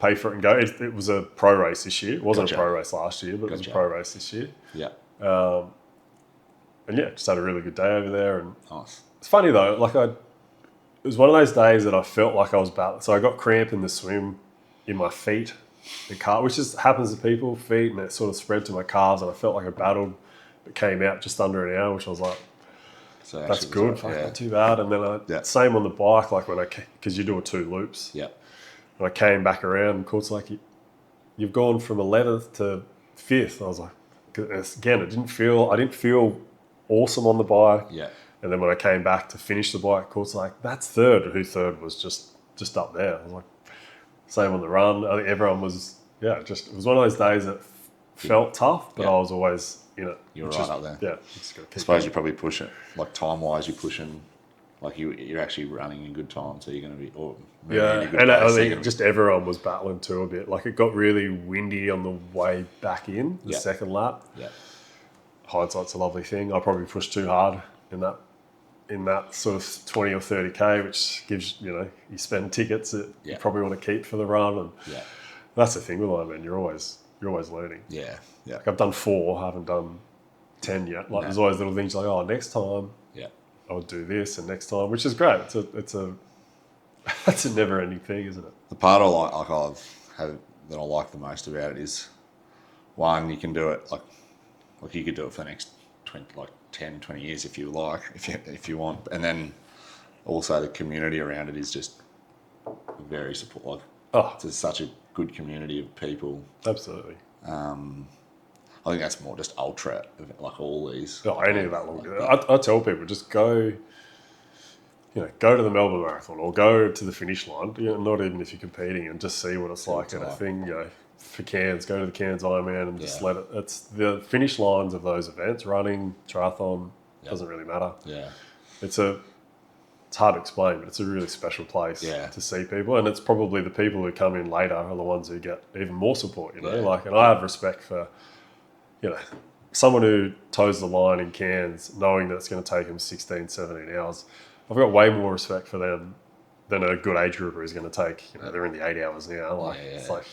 pay for it and go. It was a pro race this year. It wasn't a pro race last year, but it was a pro race this year. Yeah. And just had a really good day over there. And nice. It's funny though, it was one of those days that I felt like I was battling. So I got cramp in the swim in my feet, which just happens to people, feet, and it sort of spread to my calves, and I felt like I battled, but came out just under an hour, which I was like, So That's actually it was good. right, Not too bad. And then same on the bike, like because you do 2 loops. Yeah. When I came back around, and Court's like, you've gone from 11th to 5th. I was like, again, I didn't feel awesome on the bike. Yeah. And then when I came back to finish the bike, Court's like, that's third. Who third was just up there. I was like, same on the run. I think everyone was, it was one of those days that felt tough, but I was always in it. You were right up there. Yeah. Just gotta I keep suppose you probably push it, like time-wise, you're pushing, like you're actually running in good time, so you're going to be, and I think just everyone was battling too a bit. Like it got really windy on the way back in the second lap. Yeah. Hindsight's a lovely thing. I probably pushed too hard in that sort of 20 or 30k, which gives, you spend tickets that you probably want to keep for the run. And that's the thing with Ironman. You're always learning. Yeah. Yeah. Like I've done 4, I haven't done 10 yet. Like there's always little things like, oh, next time I'll do this, and next time, which is great. It's a never ending thing, isn't it? The part that I like the most about it is, one, you can do it like you could do it for the next 10, 20 years if you like, if you want. And then also the community around it is just very supportive. It's such a good community of people. Absolutely. I think that's more just ultra, like all these. Any of that long. I tell people, just go to the Melbourne Marathon or go to the finish line, not even if you're competing, and just see what it's like. And I think, for Cairns, go to the Cairns Ironman and just let it. It's the finish lines of those events, running, triathlon, doesn't really matter. Yeah. It's hard to explain, but it's a really special place to see people. And it's probably the people who come in later are the ones who get even more support, and I have respect for, someone who toes the line in Cairns, knowing that it's going to take them 16, 17 hours. I've got way more respect for them than a good age grouper is going to take. They're in the 8 hours now. It's like,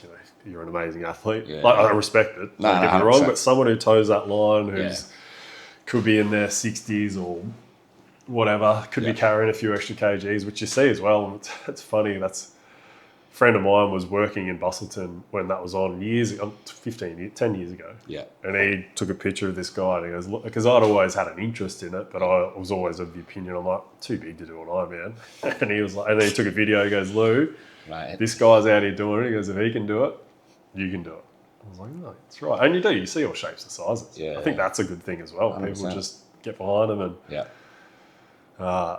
you're an amazing athlete. I respect it. Don't get me wrong, but someone who toes that line, who's could be in their 60s or whatever, could be carrying a few extra kgs, which you see as well. It's funny. That's a friend of mine was working in Bustleton when that was on 10 years ago. Yeah. And he took a picture of this guy and he goes, look, because I'd always had an interest in it, but I was always of the opinion, I'm like, too big to do an Ironman. And he was like, and then he took a video, he goes, Lew, this guy's out here doing it. He goes, if he can do it, you can do it. I was like, no, that's right. And you see all shapes and sizes. Yeah, I think that's a good thing as well. 100%. People just get behind them. And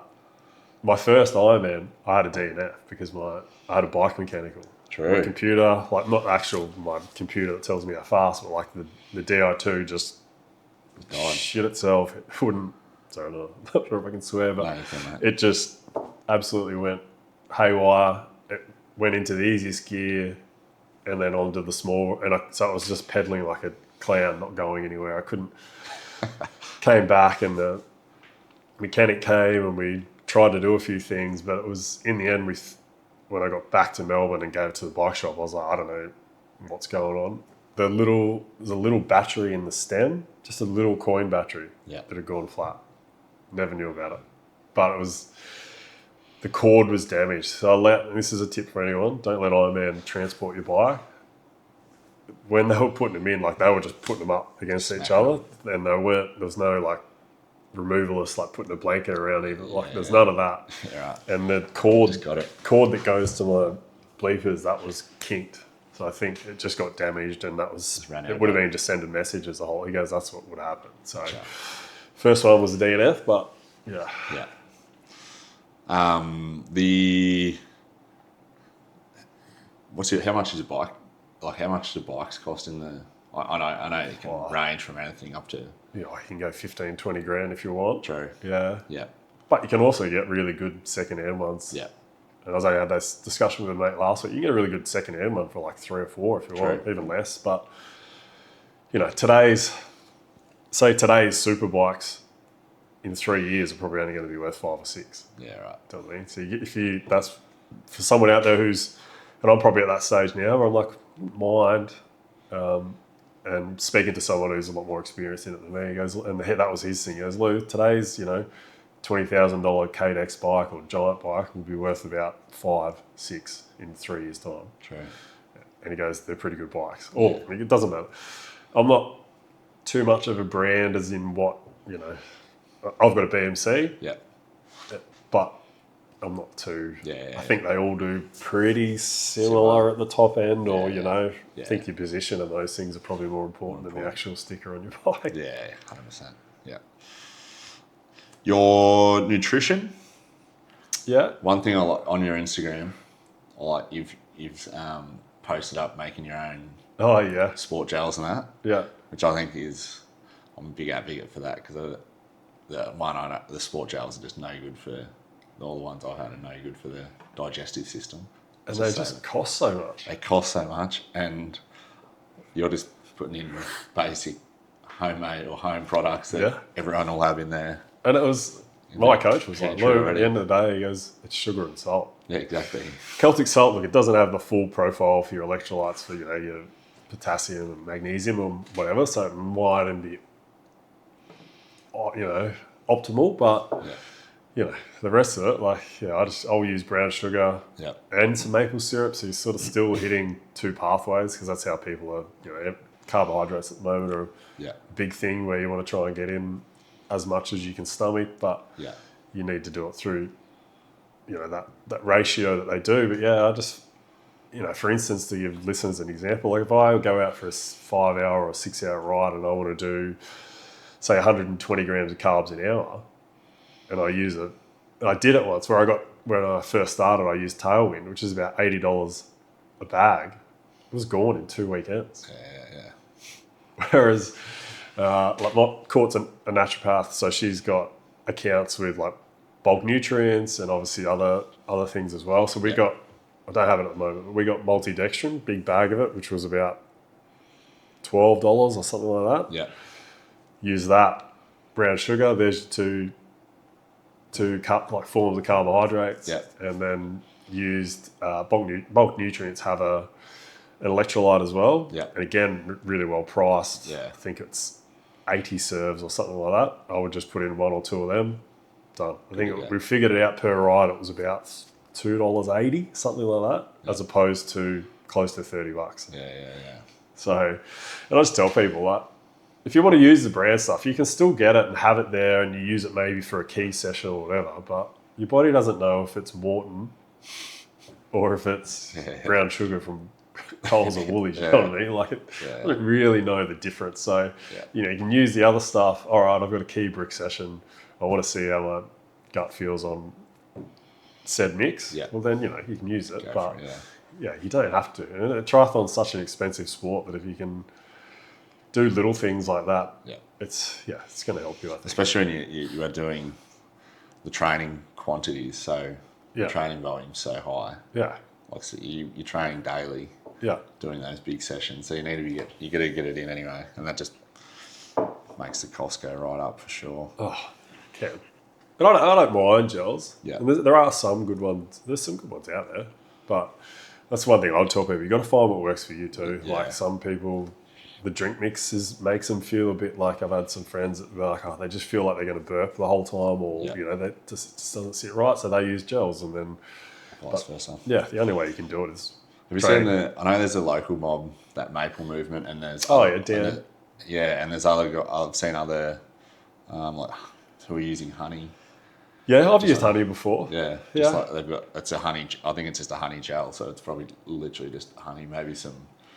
my first Ironman, I had a DNF because I had a bike mechanical. True. My computer, like not my computer that tells me how fast, but like the Di2 just shit itself. It wouldn't, sorry, I'm not sure if I can swear, but it just absolutely went haywire. It went into the easiest gear and then onto the small, so I was just pedaling like a clown, not going anywhere. I couldn't, came back and the mechanic came and we tried to do a few things, but it was in the end, when I got back to Melbourne and gave it to the bike shop, I was like, I don't know what's going on. There's a little battery in the stem, just a little coin battery that had gone flat. Never knew about it. But the cord was damaged. So this is a tip for anyone, don't let Ironman transport your bike. When they were putting them in, they were just putting them up against each other, and there was no removalist putting a blanket around even. There's none of that. Yeah. And the cord that goes to my bleepers, that was kinked. So I think it just got damaged, and it would have been just send a message as a whole. He goes, that's what would happen. So first one was a DNF, but yeah. How much is a bike? How much do bikes cost in the? I know it can range from anything up to. Yeah, you can go 15, 20 grand if you want. True. Yeah. Yeah. But you can also get really good second-hand ones. Yeah. And as I had this discussion with a mate last week, you can get a really good second-hand one for 3 or 4 if you want, even less. But, today's super bikes in 3 years are probably only going to be worth 5 or 6. Yeah, right. Do you know what I mean? So that's for someone out there who's, and I'm probably at that stage now where I'm like, mind, and speaking to someone who's a lot more experienced in it than me, he goes, and that was his thing. He goes, Lew, today's, $20,000 K-Dex bike or giant bike will be worth about 5, 6 in 3 years' time. True. And he goes, they're pretty good bikes. It doesn't matter. I'm not too much of a brand as in what, I've got a BMC, Yeah. but I'm not too. Yeah. I think they all do pretty similar at the top end, or Yeah. I think your position and those things are probably more important than the actual sticker on your bike. Yeah, 100%. Yeah. Your nutrition. Yeah. One thing I like on your Instagram, I like you've posted up making your own Oh yeah. sport gels and that, Yeah. which I think is I'm a big advocate for that because the sport gels are just no good for all the ones I've had are no good for the digestive system. And they just cost so much. They cost so much, and you're just putting in basic homemade or home products that everyone will have in there. And it was, my coach was like, pantry Lew, at already. the end of the day, he goes, it's sugar and salt. Yeah, exactly. Celtic salt, look, it doesn't have the full profile for your electrolytes, for, your potassium and magnesium or whatever, so it mightn't be, optimal, but, the rest of it, I'll use brown sugar and some maple syrup, so you're sort of still hitting two pathways, because that's how people are, carbohydrates at the moment are a big thing where you want to try and get in as much as you can stomach, but you need to do it through, that ratio that they do. But I just, for instance, to give listeners an example, like if I go out for a 5-hour or 6-hour ride and I want to do, say, 120 grams of carbs an hour, and I use it, and I did it once when I first started, I used Tailwind, which is about $80 a bag. It was gone in 2 weekends. Yeah. Whereas, like my court's a naturopath, so she's got accounts with like bulk nutrients and obviously other things as well. So I don't have it at the moment, but we got multidextrin, big bag of it, which was about $12 or something like that. Yeah. Use that, brown sugar, there's two forms of carbohydrates. Yeah. And then used bulk nutrients have an electrolyte as well. Yeah. And again, really well priced. Yeah. I think it's 80 serves or something like that. I would just put in 1 or 2 of them. Done. I think we figured it out per ride. It was about $2.80, something like that, as opposed to close to $30. Yeah. So, and I just tell people that if you want to use the brand stuff, you can still get it and have it there, and you use it maybe for a key session or whatever. But your body doesn't know if it's Morton or if it's brown sugar from Coles or Woolies. You know what I mean? Like it doesn't really know the difference. So you can use the other stuff. All right, I've got a key brick session. I want to see how my gut feels on said mix. Yeah. Well, then you can use it, but you don't have to. And triathlon's such an expensive sport that if you can do little things like that, it's going to help you, I think. Especially when you are doing the training quantities, so the training volume's so high. Yeah. Like so you're training daily. Yeah. Doing those big sessions, so you got to get it in anyway, and that just makes the cost go right up for sure. Oh, can. And I don't mind gels. Yeah. And there are some good ones. There's some good ones out there, but that's one thing I'd tell people. You got to find what works for you too. Yeah. Like some people, the drink mixes makes them feel a bit like, I've had some friends that are like, they just feel like they're going to burp the whole time, or that just doesn't sit right, so they use gels, and then Vice versa. Yeah, the only way you can do it is. Have you seen I know there's a local mob, that Maple movement, and there's Dan. And there's other. I've seen other like who are using honey. Yeah, I've used honey before. Yeah, just like they've got, it's a honey. I think it's just a honey gel, so it's probably literally just honey, maybe some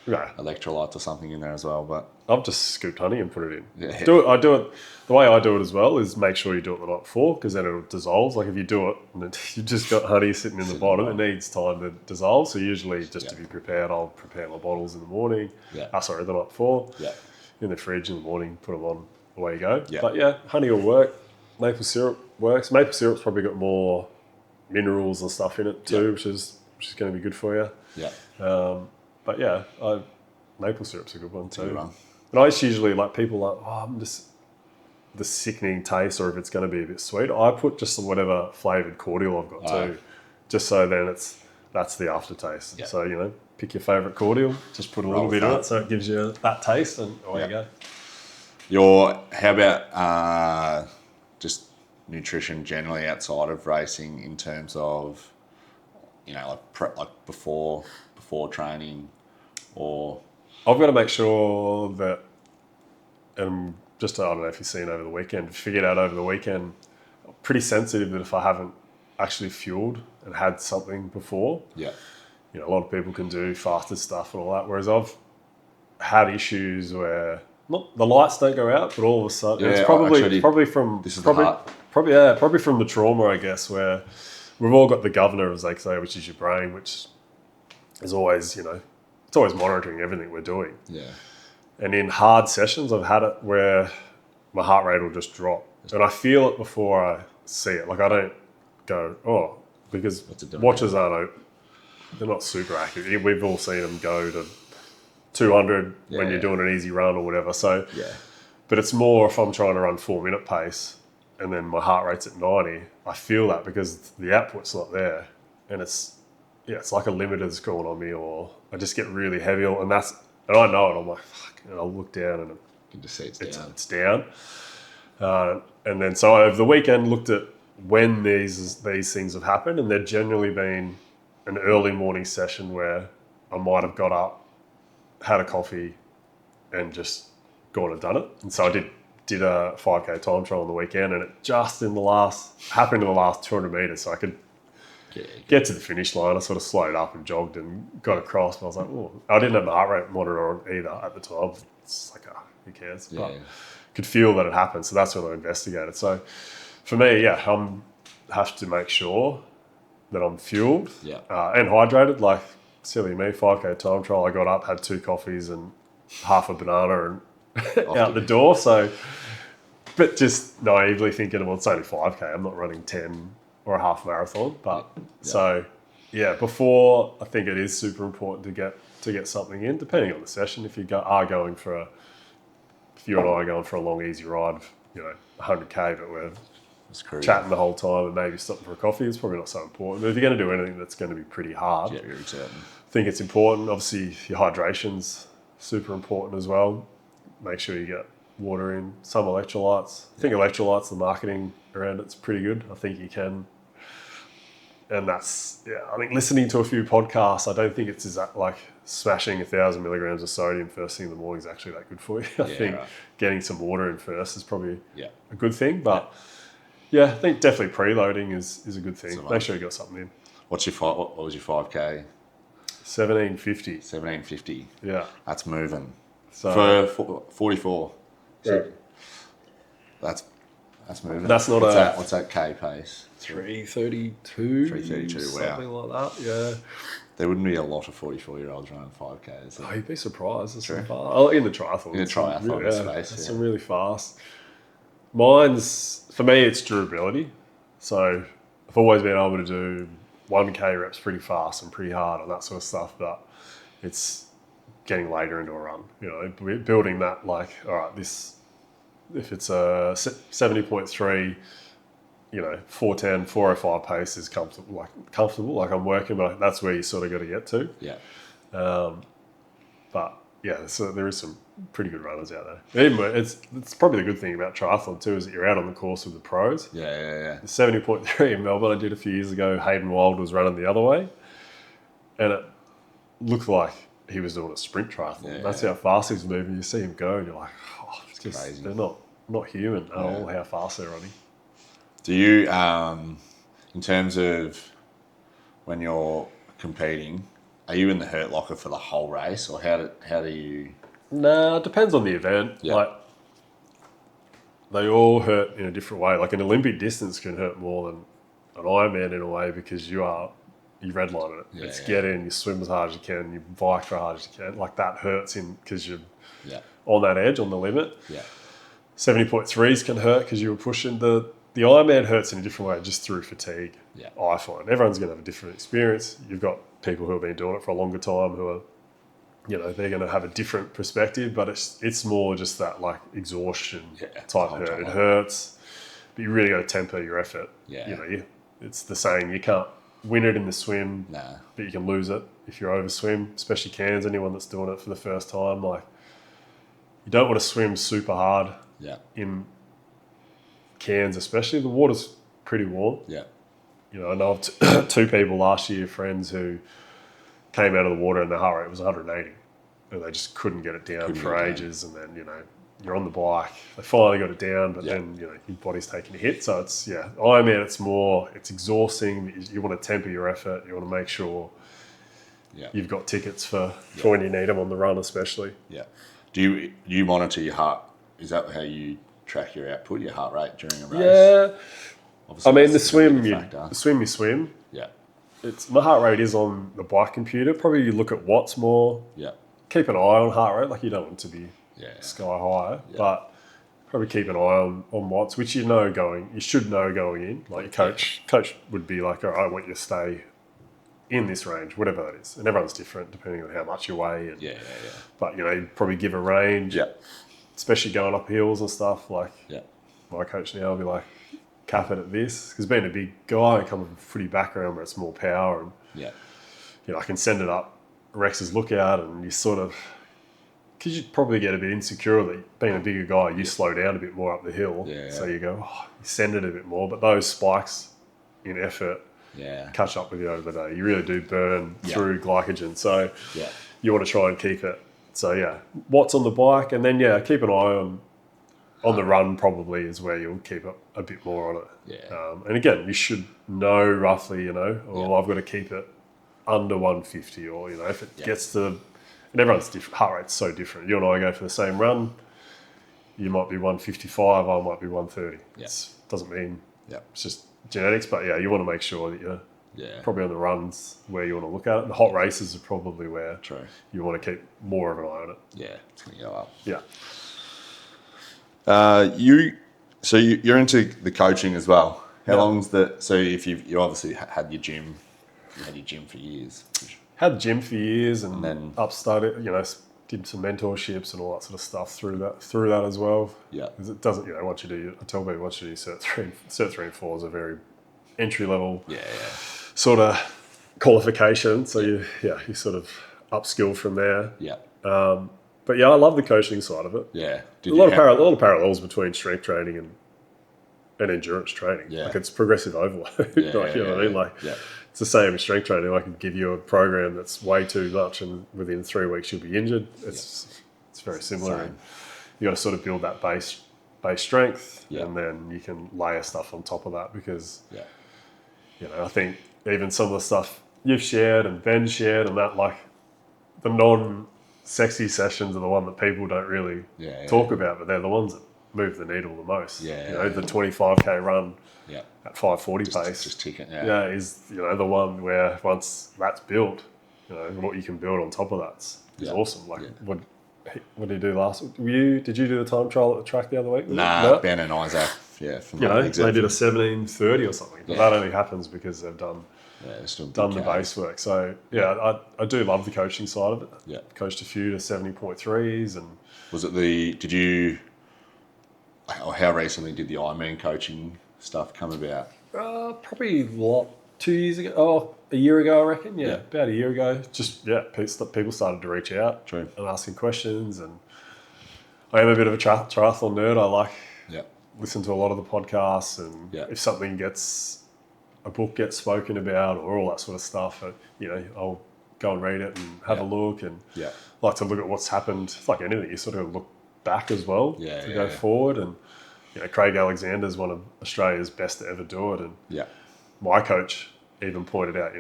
electrolytes or something in there as well. But I've just scooped honey and put it in. Yeah. I do it. The way I do it as well is make sure you do it the night before, because then it dissolves. Like if you do it and you've just got honey sitting in the bottom, it needs time to dissolve. So usually, just to be prepared, I'll prepare my bottles in the morning. the The night before. Yeah. In the fridge in the morning, put them on. Away you go. Yeah. But honey will work. Maple syrup works. Maple syrup's probably got more minerals and stuff in it too, which is going to be good for you. Yeah. But maple syrup's a good one too. Good one. And I usually like people like, I'm just the sickening taste, or if it's going to be a bit sweet, I put just whatever flavoured cordial I've got too, just so then that's the aftertaste. Yeah. So pick your favourite cordial, just put a little bit in it, so it gives you that taste, and away you go. How about just nutrition generally outside of racing, in terms of like before training, or I've got to make sure that, and just, I don't know if you've seen over the weekend, figured out over the weekend, pretty sensitive that if I haven't actually fueled and had something before, Yeah. you know, a lot of people can do fasted stuff and all that, whereas I've had issues where not the lights don't go out, but all of a sudden Yeah, it's probably actually, probably from this is probably, the heart. probably from the trauma, I guess, where we've all got the governor, as they say, which is your brain, which is always, you know, it's always monitoring everything we're doing. Yeah. And in hard sessions, I've had it where my heart rate will just drop, and I feel it before I see it. Like I don't go, oh, because What's it doing? watches aren't, they're not super accurate. We've all seen them go to 200 when you're doing an easy run or whatever. So, Yeah. but it's more if I'm trying to run 4-minute pace and then my heart rate's at 90, I feel that because the output's not there, and it's like a limiter's going on me, or I just get really heavy, and I know it. I'm like, fuck, and I'll look down and You can just see it's it's down. down. And then so over the weekend looked at when these things have happened, and they've generally been an early morning session where I might have got up, had a coffee, and just gone and done it. And so I did a 5K time trial on the weekend, and it just happened in the last 200 meters, so I could get to the finish line. I sort of slowed up and jogged and got across, and I was like, oh, I didn't have the heart rate monitor on either at the time. It's like, who cares? Yeah. But could feel that it happened, so that's when I investigated. So for me, yeah, have to make sure that I'm fueled and hydrated. Like, silly me, 5K time trial, I got up, had 2 coffees and half a banana and out the door. So, but just naively thinking, well, it's only 5K. I'm not running 10 or a half marathon. But so, yeah, before, I think it is super important to get something in, depending on the session. If you are going for if you and I are going for a long, easy ride, you know, 100K, but we're chatting the whole time and maybe stopping for a coffee, it's probably not so important. But if you're going to do anything that's going to be pretty hard, Yeah, very certain. I think it's important. Obviously, your hydration's super important as well. Make sure you get water in, some electrolytes. I think electrolytes, the marketing around it's pretty good. I think you can. And that's, I think listening to a few podcasts, I don't think it's like smashing 1,000 milligrams of sodium first thing in the morning is actually that good for you. I think getting some water in first is probably a good thing. But I think definitely preloading is a good thing. So make sure you got something in. What was your 5K? 1750. 1750. Yeah. That's moving. So For 44. Yeah. That's moving. That's not what's that K pace? 332. 332, something like that. Yeah. There wouldn't be a lot of 44-year-olds running 5Ks. Oh, you'd be surprised. It's so fast. Oh, in the triathlon. In the triathlon space, It's some really fast. For me, it's durability. So I've always been able to do 1K reps pretty fast and pretty hard and that sort of stuff, but it's getting later into a run. You know, building that, like, all right, if it's a 70.3, you know, 410, 405 pace is comfortable. Like I'm working, but that's where you sort of got to get to. Yeah. But yeah, so there is some pretty good runners out there. Even it's probably the good thing about triathlon too, is that you're out on the course with the pros. Yeah. The 70.3 in Melbourne I did a few years ago, Hayden Wild was running the other way, and it looked like he was doing a sprint triathlon. Yeah. That's how fast he's moving. You see him go, and you're like, oh, it's just crazy. They're not human at all. How fast they're running. Do you, in terms of when you're competing, are you in the hurt locker for the whole race, or how do you? Nah, it depends on the event. Yeah. Like, they all hurt in a different way. Like an Olympic distance can hurt more than an Ironman in a way, because you redline it. Get in, you swim as hard as you can, you bike for as hard as you can. Like that hurts because you're on that edge, on the limit. Yeah. 70.3s can hurt because you were pushing. The Ironman hurts in a different way, just through fatigue. Yeah. I find everyone's going to have a different experience. You've got people who have been doing it for a longer time who are, you know, they're going to have a different perspective, but it's more just that like exhaustion type hurt. It hurts, but you really got to temper your effort. Yeah. You know, it's the saying, you can't win it in the swim, but you can lose it if you over swim, especially Cairns, anyone that's doing it for the first time. Like, you don't want to swim super hard in Cairns, especially. The water's pretty warm. Yeah. You know, I know of 2 people last year, friends, who came out of the water and their heart rate was 180, and they just couldn't get it down for ages. And then, you know, you're on the bike. They finally got it down, but then your body's taking a hit. So it's Ironman. It's exhausting. You want to temper your effort. You want to make sure you've got tickets for when you need them on the run, especially. Yeah. Do you monitor your heart? Is that how you track your output, your heart rate during a race? Yeah. Obviously, I mean, the swim you swim. Yeah. My heart rate is on the bike computer. Probably you look at watts more. Yeah. Keep an eye on heart rate. Like you don't want it to be sky high, but probably keep an eye on watts, which you should know going in. Like your coach would be like, all right, I want you to stay in this range, whatever that is. And everyone's different depending on how much you weigh. And, but, you probably give a range, especially going up hills and stuff. Like my coach now will be like, cap it at this. Because being a big guy, I come from a footy background where it's more power. And, I can send it up Rex's lookout and you sort of, because you'd probably get a bit insecure that being a bigger guy, you slow down a bit more up the hill. So you go, you send it a bit more. But those spikes in effort catch up with you over the day. You really do burn through glycogen. So you want to try and keep it. So watts on the bike, and then keep an eye on the run. Probably is where you'll keep a bit more on it. And again, you should know roughly. I've got to keep it under 150, or if it gets to, and everyone's different. Heart rate's so different. You and I go for the same run. You might be 155. I might be 130. It doesn't mean it's just genetics, but you want to make sure that you're probably on the runs where you want to look at it. The hot races are probably where you want to keep more of an eye on it. Yeah, it's going to go up. You're into the coaching as well. How long's that? So if you obviously had your gym, for years. Had the gym for years, and then started, did some mentorships and all that sort of stuff through that as well. Because it doesn't, once you do, I tell people once you do Cert 3 and 4 is a very entry level sort of qualification. So you sort of upskill from there. But I love the coaching side of it. A lot of parallels between strength training and endurance training. Like it's progressive overload. You know what I mean? Like it's the same as strength training. I can give you a program that's way too much, and within 3 weeks you'll be injured. It's very similar. And you got to sort of build that base strength, and then you can layer stuff on top of that. Because I think even some of the stuff you've shared and Ben shared, and that, like the non-sexy sessions are the one that people don't really talk about, but they're the ones that move the needle the most. The 25k run at 5:40 pace, just tick it. Is the one where once that's built, what you can build on top of that is awesome. Like what did you do last week? Did you do the time trial at the track the other week? No? Ben and Isaac. They did a 17:30 or something, but that only happens because they've done the base work. So I do love the coaching side of it. Coached a few to 70.3s, and was it how recently did the Ironman coaching stuff come about? Probably 2 years ago. Oh, a year ago, I reckon. About a year ago. Just people started to reach out and asking questions, and I am a bit of a triathlon nerd. I like listen to a lot of the podcasts, and if a book gets spoken about or all that sort of stuff, I'll go and read it and have a look, and like to look at what's happened. It's like anything, you sort of look back as well to go forward. And Craig Alexander's one of Australia's best to ever do it, and my coach even pointed out,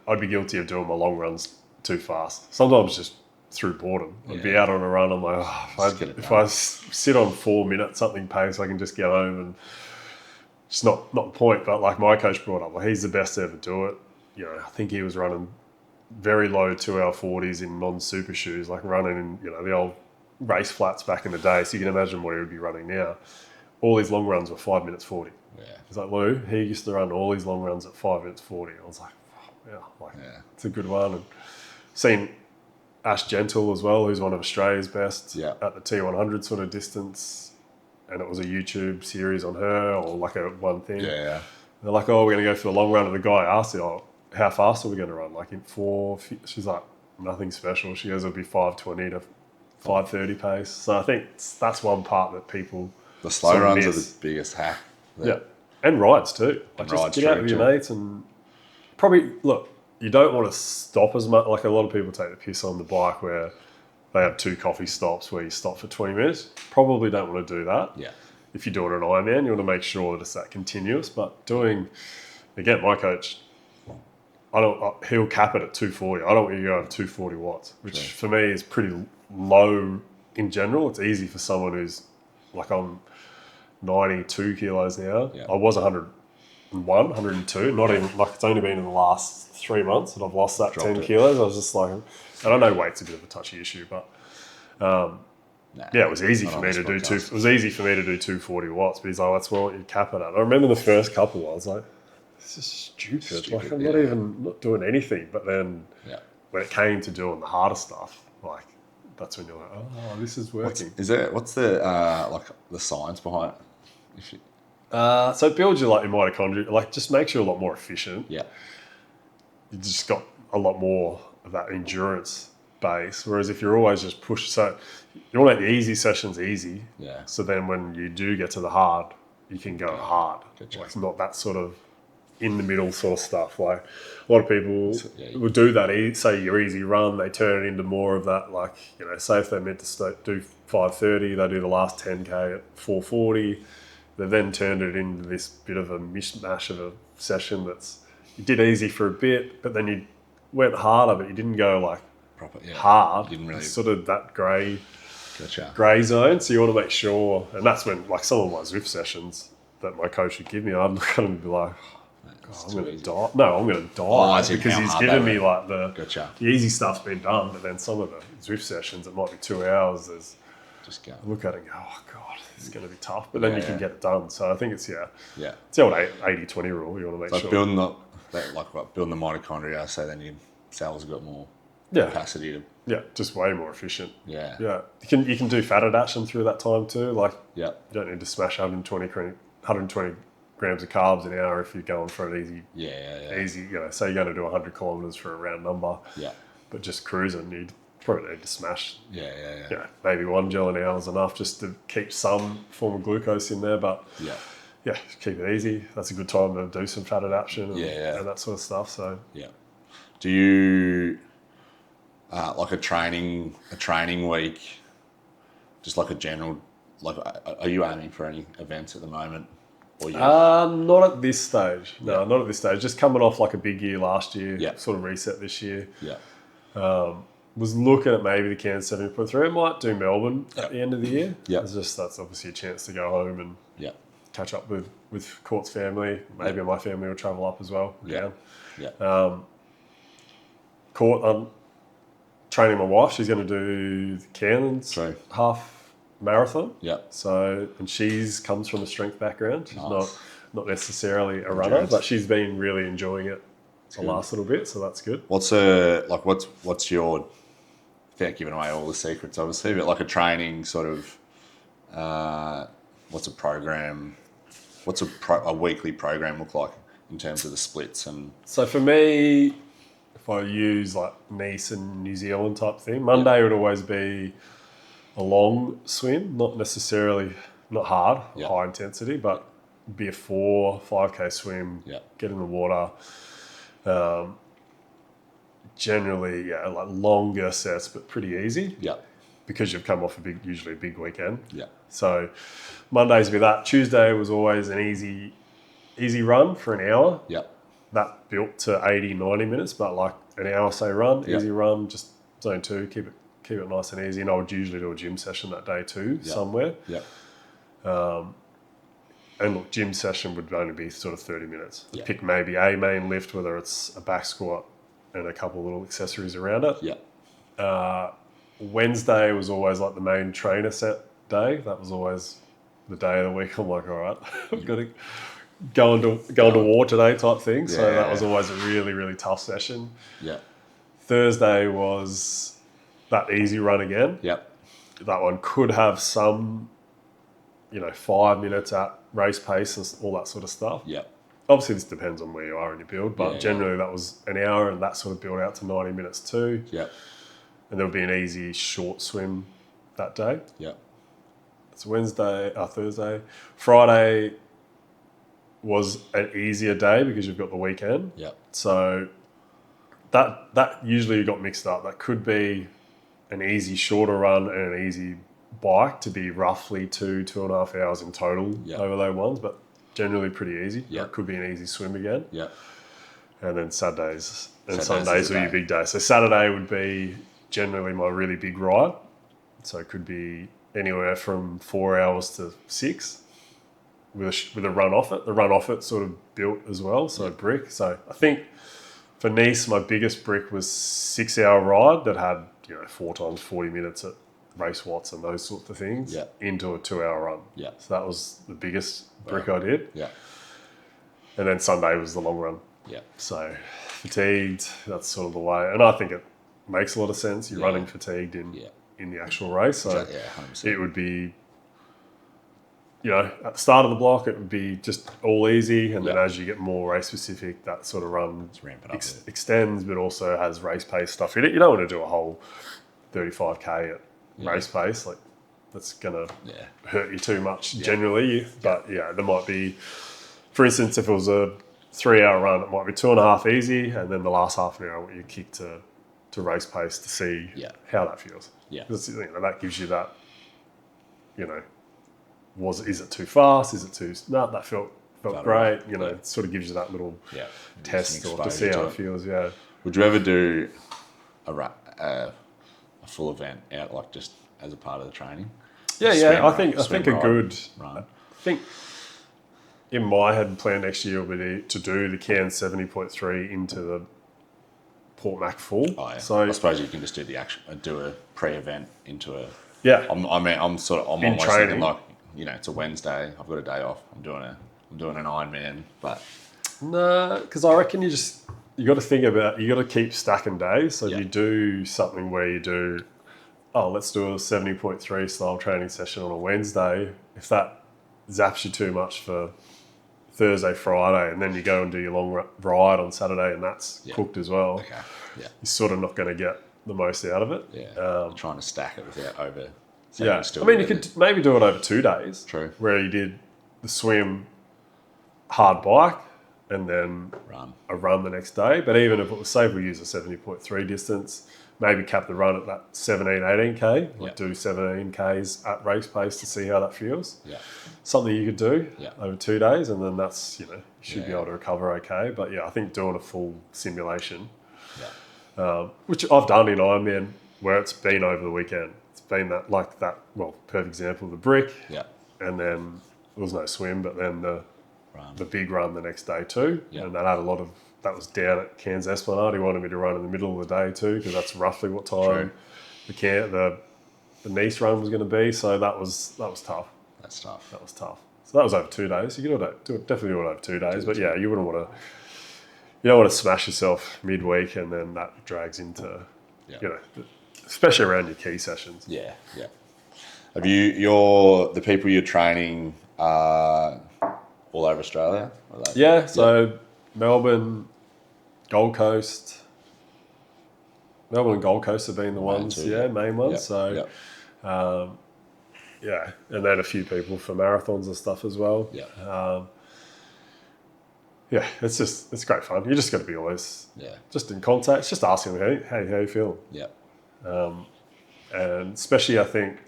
I'd be guilty of doing my long runs too fast. Sometimes just through boredom. I'd be out on a run, I'm like, if I sit on 4 minutes something pace, I can just get home. And it's not the point, but like my coach brought up, he's the best to ever do it. I think he was running very low 2 hour 40s in non-super shoes, like running in, the old race flats back in the day. So you can imagine what he would be running now. All his long runs were 5 minutes 40. He's like, Lew, he used to run all his long runs at 5 minutes 40. I was like, it's a good one. And seen Ash Gentle as well, who's one of Australia's best at the T100 sort of distance. And it was a YouTube series on her, or like one thing. They're like, we're going to go for the long run. And the guy asked her, how fast are we going to run? Like in 4, she's like, nothing special. She goes, it'll be 5:20 to 5:30 pace. So I think that's one part that people the slow sort of runs miss. are the biggest hack. And rides too. Like just get out with your mates, and probably look. You don't want to stop as much. Like a lot of people take the piss on the bike where they have 2 coffee stops where you stop for 20 minutes. Probably don't want to do that. Yeah. If you're doing an Ironman, you want to make sure that it's that continuous. But again, my coach, he'll cap it at 240. I don't want you to go over 240 watts, which for me is pretty low in general. It's easy for someone who's like, I'm 92 kilos now. Yeah. I was 101, 102. Not even like, it's only been in the last 3 months that I've lost that 10 kilos. I was just like, and I know weight's a bit of a touchy issue, but it was easy for me to do It was easy for me to do 240 watts. But he's like, that's what you cap it at. I remember the first couple. I was like, this is stupid. Like, I'm not doing anything. But then when it came to doing the harder stuff, like, that's when you're like, oh, this is working. What's the the science behind it? So it builds your mitochondria. Like, just makes you a lot more efficient. Yeah. You just got a lot more of that endurance base. Whereas if you're always just pushed, so you want to make the easy sessions easy. Yeah. So then when you do get to the hard, you can go hard. Gotcha. Like, it's not that sort of in the middle sort of stuff. Like, a lot of people would do that. Say your easy run, they turn it into more of that. Like, say if they're meant to do 5:30, they do the last 10K at 4:40. They've then turned it into this bit of a mishmash of a session you did easy for a bit, but then you went harder, but you didn't go like proper hard. You didn't really... It's sort of that grey Gotcha. grey zone. So you want to make sure, and that's when, like, some of my Zwift sessions that my coach would give me, I'd look at him and be like, I'm going to die. No, I'm going to die because he's given me like the easy stuff's been done, but then some of the Zwift sessions, it might be 2 hours. There's just I look at it and go, oh God, this is going to be tough. But then you can get it done. So I think it's it's the old 80-20 rule. You want to make sure. Building building the mitochondria, so then your cells have got more capacity to. Yeah, just way more efficient. Yeah. Yeah. You can do fat adaptation through that time too. Like, you don't need to smash 120 grams of carbs an hour if you're going for an easy, easy, say you're going to do 100 kilometers for a round number. Yeah. But just cruising, you probably need to smash. Maybe 1 gel an hour is enough just to keep some form of glucose in there. But keep it easy. That's a good time to do some fat adaptation and that sort of stuff. So do you like a training week, just like a general, like, are you aiming for any events at the moment? Or not at this stage. No, not at this stage. Just coming off like a big year last year, sort of reset this year. Was looking at maybe the Cairns 70.3. I might do Melbourne at the end of the year. That's obviously a chance to go home and catch up with Court's family. Maybe my family will travel up as well. Court, I'm training my wife. She's going to do the Cairns half marathon. So, and she's comes from a strength background. She's not necessarily a runner, but she's been really enjoying it the last little bit. So that's good. What's your, without giving away all the secrets, obviously, but like a training sort of, what's a program? What's a weekly program look like in terms of the splits? And so for me, if I use like Nice and New Zealand type thing, Monday would always be a long swim, not hard, high intensity, but be a 5K swim, get in the water. Generally, like longer sets, but pretty easy. Because you've come off usually a big weekend. So Mondays would be that. Tuesday was always an easy run for an hour. That built to 80, 90 minutes, but like an hour, say, run, easy run, just zone 2, keep it nice and easy. And I would usually do a gym session that day too, somewhere. And look, gym session would only be sort of 30 minutes. Pick maybe a main lift, whether it's a back squat and a couple of little accessories around it. Wednesday was always like the main trainer set day. That was always the day of the week. I'm like, all right, I've got to go into war today type thing. So that was always a really, really tough session. Thursday was that easy run again. That one could have some, 5 minutes at race pace and all that sort of stuff. Obviously, this depends on where you are in your build, but generally that was an hour, and that sort of built out to 90 minutes too. And there would be an easy short swim that day. It's Thursday. Friday was an easier day because you've got the weekend. So that usually got mixed up. That could be an easy shorter run and an easy bike to be roughly 2.5 hours in total over those ones, but generally pretty easy. It could be an easy swim again. And then Saturdays and Sundays are your big days. So Saturday would be generally my really big ride. So it could be anywhere from 4 hours to 6 with a run off it. The run off it sort of built as well, so brick. So I think for Nice, my biggest brick was 6 hour ride that had 4 times 40 minutes at race watts and those sorts of things into a 2 hour run. So that was the biggest brick I did. And then Sunday was the long run. So fatigued, that's sort of the way. And I think it makes a lot of sense. You're running fatigued in the actual race. So it would be, at the start of the block, it would be just all easy. And then as you get more race specific, that sort of run extends, but also has race pace stuff in it. You don't want to do a whole 35K at race pace. Like, that's going to hurt you too much generally. But there might be, for instance, if it was a 3 hour run, it might be 2.5 easy. And then the last half an hour, you kick to race pace to see how that feels. That gives you that, is it too fast? Is it too... No, that felt great. It sort of gives you that little test or to see how it feels, Would you ever do a full event out, like just as a part of the training? I think a good... Run. I think in my head plan next year will be to do the Cairns 70.3 into the Port Mac full. So I suppose you can just do a pre-event into a... I'm almost thinking like, it's a Wednesday, I've got a day off, I'm doing an Ironman, but... No, because I reckon you got to think about, you got to keep stacking days. So if you do something where you do, let's do a 70.3 style training session on a Wednesday, if that zaps you too much for Thursday, Friday, and then you go and do your long ride on Saturday and that's cooked as well, you're sort of not going to get the most out of it. Trying to stack it without over... you could maybe do it over 2 days. True. Where you did the swim, hard bike, and then a run the next day. But even if it was safe, we use a 70.3 distance, maybe cap the run at that 17, 18K, do 17Ks at race pace to see how that feels. Something you could do over 2 days, and then that's, you should be able to recover okay. But I think doing a full simulation, which I've done in Ironman, where it's been over the weekend. Been perfect example of the brick, and then there was no swim, but then the big run the next day too, and that had that was down at Cairns Esplanade. He wanted me to run in the middle of the day too, because that's roughly what time the Nice run was going to be. So that was tough. That's tough. That was tough. So that was over 2 days. You could definitely do it over 2 days, but you wouldn't want to. You don't want to smash yourself midweek, and then that drags into especially around your key sessions. Have the people you're training all over Australia? So Melbourne, Gold Coast. Melbourne and Gold Coast have been the ones, main ones. So, and then a few people for marathons and stuff as well. It's great fun. You just got to be always just in contact. It's just asking them, hey, how you feeling? And especially I think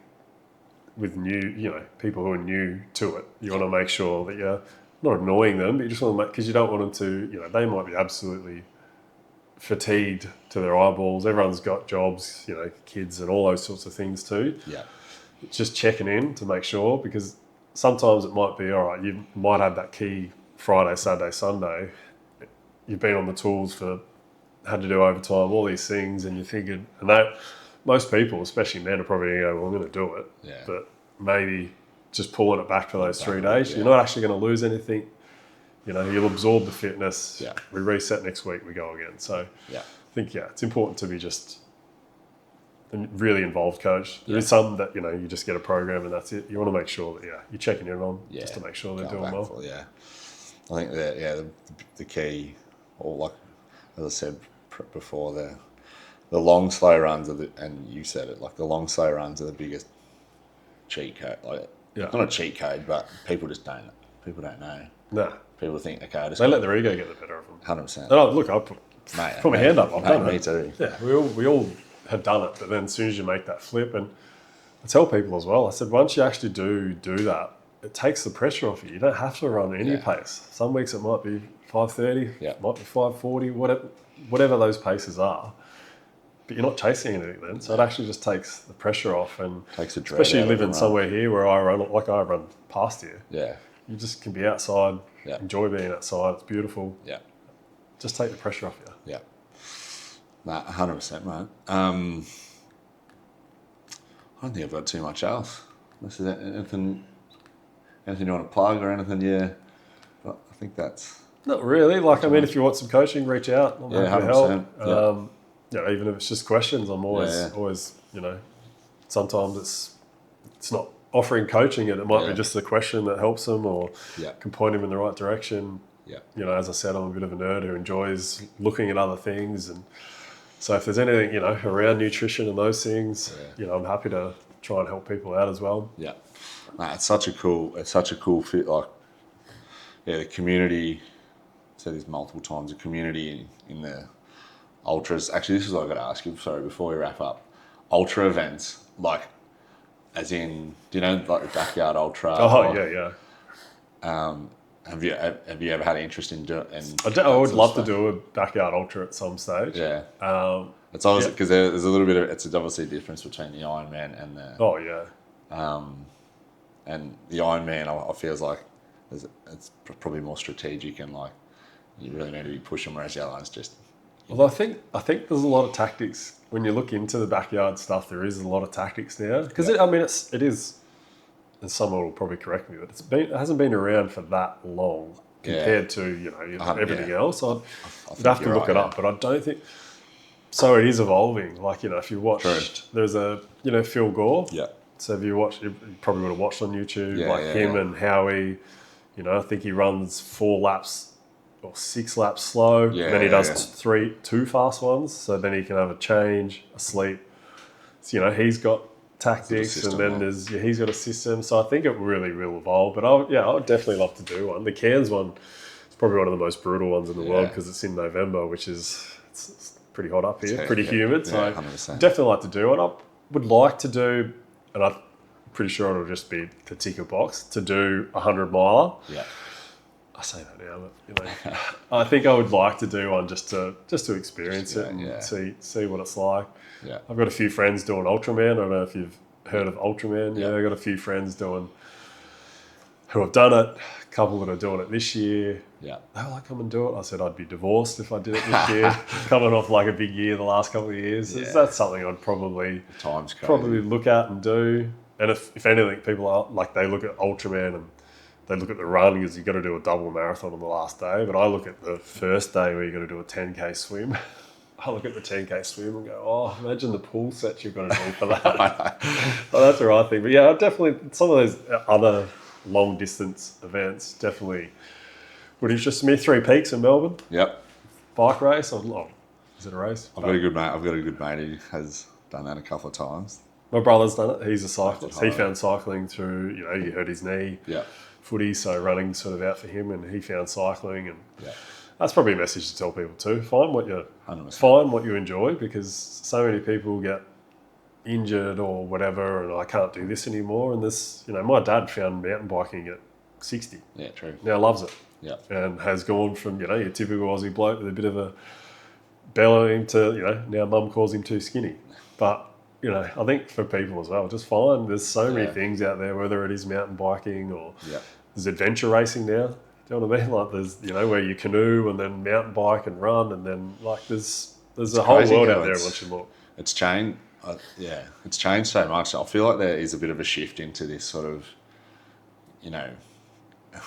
with new, people who are new to it, you want to make sure that you're not annoying them, but you just want to because you don't want them to, they might be absolutely fatigued to their eyeballs. Everyone's got jobs, kids and all those sorts of things too. Just checking in to make sure, because sometimes it might be, all right, you might have that key Friday, Saturday, Sunday. You've been on the tools had to do overtime, all these things, and you're thinking, and that most people, especially men, are probably going to go, well, I'm going to do it. But maybe just pulling it back for those 3 days, you're not actually going to lose anything. You'll absorb the fitness. We reset next week, we go again. So I think, it's important to be just a really involved coach. There is some that, you just get a program and that's it. You want to make sure that, you're checking in on just to make sure they're doing well. I think that, the key, or like, as I said before, the long, slow runs and you said it, like the long, slow runs are the biggest cheat code. Like, not a cheat code, but people just don't know. No. People think, okay, they let their ego get the better of them. 100%. And look, I put my hand up. I've done it. Me too. Yeah, we all had done it. But then as soon as you make that flip, and I tell people as well, I said, once you actually do that, it takes the pressure off you. You don't have to run any pace. Some weeks it might be 5:30, might be 5:40, whatever those paces are. But you're not chasing anything then, so it actually just takes the pressure off, and takes the dread especially out of living the somewhere here where I run past here. Yeah. You just can be outside, Yeah. enjoy being outside. It's beautiful. Yeah. Just take the pressure off you. Yeah. Nah, 100%, mate. I don't think I've got too much else. Unless there's anything you want to plug or anything, But I think that's... Not really. Like, I mean, if you want some coaching, reach out. I'm happy to help. Even if it's just questions, I'm always, sometimes it's not offering coaching, and it might be just a question that helps them or can point them in the right direction. Yeah. As I said, I'm a bit of a nerd who enjoys looking at other things, and so if there's anything, around nutrition and those things, I'm happy to try and help people out as well. Yeah. Nah, it's such a cool fit. Like, the community, I've said this multiple times, the community in the ultras. Actually, this is what I've got to ask you, sorry, before we wrap up. Ultra events, like, as in, do you know, like the backyard ultra? Oh, yeah. Have you ever had an interest in doing? I would love to do a backyard ultra at some stage. Yeah. It's obviously because there's a little bit of, it's obviously a difference between the Ironman and the. Oh yeah. And the Ironman, I feels like it's probably more strategic, and like you really need to be pushing, whereas the other one's just. Well, I think there's a lot of tactics when you look into the backyard stuff. There is a lot of tactics now because it is, and someone will probably correct me, but it hasn't been around for that long compared to everything else. I'd have to look it up, but I don't think. So it is evolving. Like, if you watched, there's a Phil Gore. Yeah. So if you watch, you probably would have watched on YouTube, him and Howie. I think he runs 4 laps. Or 6 laps slow, and then he does 2 fast ones, so then he can have a change, a sleep. So, he's got tactics, system, and then he's got a system. So I think it really will evolve. But I would definitely love to do one. The Cairns one is probably one of the most brutal ones in the world because it's in November, which is it's pretty hot up here, pretty humid. So 100%. Definitely like to do it. I would like to do, and I'm pretty sure it'll just be to tick a box, to do 100 miler. Yeah. I say that now, but I think I would like to do one just to experience it and see what it's like. Yeah. I've got a few friends doing Ultraman. I don't know if you've heard of Ultraman. Yeah, I've got a few friends who have done it. A couple that are doing it this year. Yeah. They were like, come and do it. I said I'd be divorced if I did it this year. Coming off like a big year the last couple of years. Yeah. That's something I'd probably look at and do. And if anything, people are like, they look at Ultraman and they look at the run because you've got to do a double marathon on the last day. But I look at the first day where you've got to do a 10K swim. I look at the 10K swim and go, oh, imagine the pool sets you've got to do for that. So that's what I think. But yeah, definitely some of those other long distance events definitely would interest me. 3 Peaks in Melbourne. Yep. Bike race. Is it a race? I've got a good mate who has done that a couple of times. My brother's done it. He's a cyclist. He found cycling through, you hurt his knee. Yeah. Footy, so running sort of out for him, and he found cycling, and that's probably a message to tell people too. Find what you enjoy, because so many people get injured or whatever, and I can't do this anymore. And this, my dad found mountain biking at 60. Yeah, true. Now loves it. Yeah. And has gone from your typical Aussie bloke with a bit of a bellowing to now mum calls him too skinny, but. I think for people as well, just find there's so many things out there, whether it is mountain biking or there's adventure racing now. Do you know what I mean? Like there's, where you canoe and then mountain bike and run, and then like there's a whole world out there once you look. It's changed. It's changed so much. I feel like there is a bit of a shift into this sort of,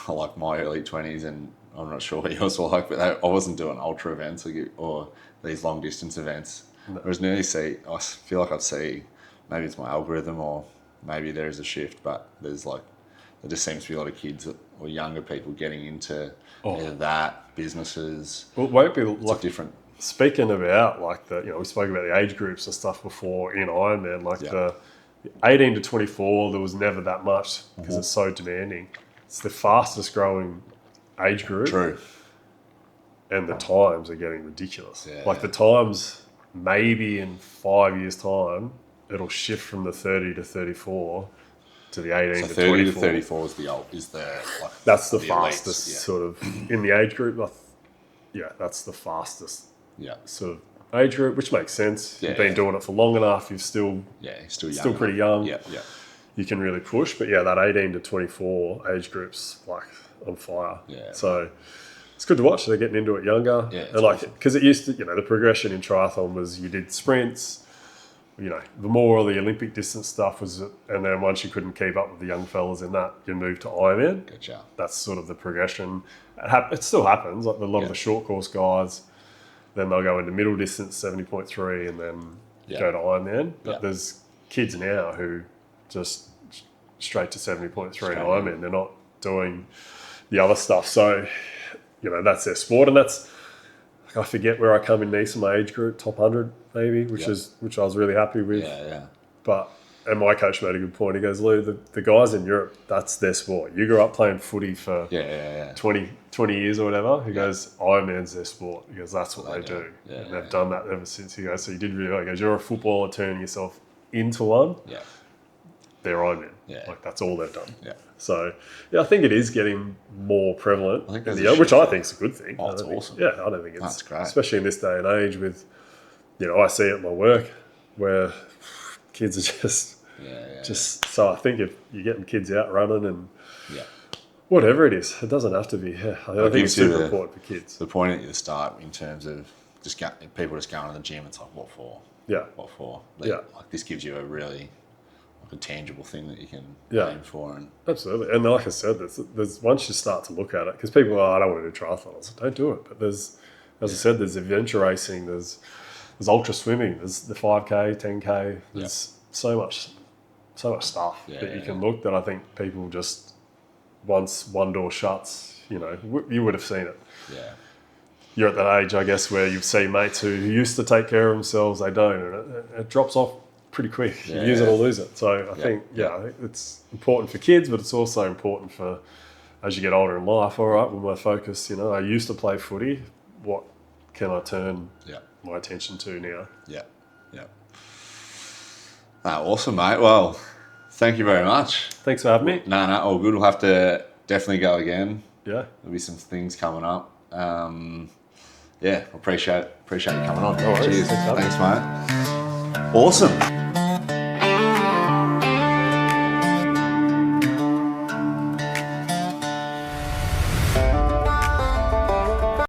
like my early 20s, and I'm not sure what yours were like, but I wasn't doing ultra events or these long distance events. No. Whereas I feel like I'd see, maybe it's my algorithm or maybe there is a shift, but there just seems to be a lot of kids or younger people getting into either that, businesses. Well, it won't be like different. Speaking about like we spoke about the age groups and stuff before in Ironman, like the 18 to 24, there was never that much because it's so demanding. It's the fastest growing age group. True. And the times are getting ridiculous. Yeah. Like the times maybe in 5 years' time, it'll shift from the 30 to 34 to the 18 So to 30 24. to 34 is the like, That's the elites, fastest yeah. sort of in the age group. Yeah, that's the fastest Yeah. sort of age group, which makes sense. Yeah, You've been yeah. doing it for long enough. You're still Yeah, he's still young. Still pretty young. Yeah, yeah. You can really push, but yeah, that 18 to 24 age group's like on fire. Yeah. So it's good to watch. They're getting into it younger. Yeah, it's and like, awesome. because it used to, the progression in triathlon was you did sprints, the more of the Olympic distance stuff was, and then once you couldn't keep up with the young fellas in that, you moved to Ironman. Gotcha. That's sort of the progression. It still happens. Like a lot of the short course guys, then they'll go into middle distance 70.3 and then go to Ironman. But there's kids now who just straight to 70.3 in Ironman. They're not doing the other stuff. So, that's their sport. And that's, I forget where I come in Nice in my age group, top 100 maybe, which I was really happy with. Yeah. But, and my coach made a good point. He goes, Lou, the guys in Europe, that's their sport. You grew up playing footy for 20 years or whatever. He goes, Ironman's their sport. He goes, that's what they do. And they've done that ever since. He goes, so you did really well. He goes, you're a footballer turning yourself into one. Yeah. They're Ironman. Yeah. Like, that's all they've done. Yeah. So, I think it is getting more prevalent, I think which I think is a good thing. Oh, it's awesome. I don't think it's... That's great. Especially in this day and age with, I see it at my work where kids are just... So I think if you're getting kids out running and whatever it is, it doesn't have to be... I think it's super important for kids. The point at the start in terms of people just going to the gym, it's like, what for? Yeah. What for? Yeah. Like this gives you a really... a tangible thing that you can aim for. And absolutely. And like I said, there's once you start to look at it, because people are, I don't want to do triathlons. Don't do it. But there's, as I said, there's adventure racing, there's ultra swimming, there's the 5K, 10K. There's so much stuff that you can look that I think people just, once one door shuts, you would have seen it. Yeah. You're at that age, I guess, where you see mates who used to take care of themselves, they don't, and it drops off pretty quick. You use it or lose it. So I think it's important for kids, but it's also important for as you get older in life. All right, well, my focus, I used to play footy. What can I turn my attention to now? Yeah. Awesome, mate. Well, thank you very much. Thanks for having me. No, all good. We'll have to definitely go again. Yeah. There'll be some things coming up. Appreciate you coming on. No worries. Cheers. Thanks, mate. Awesome.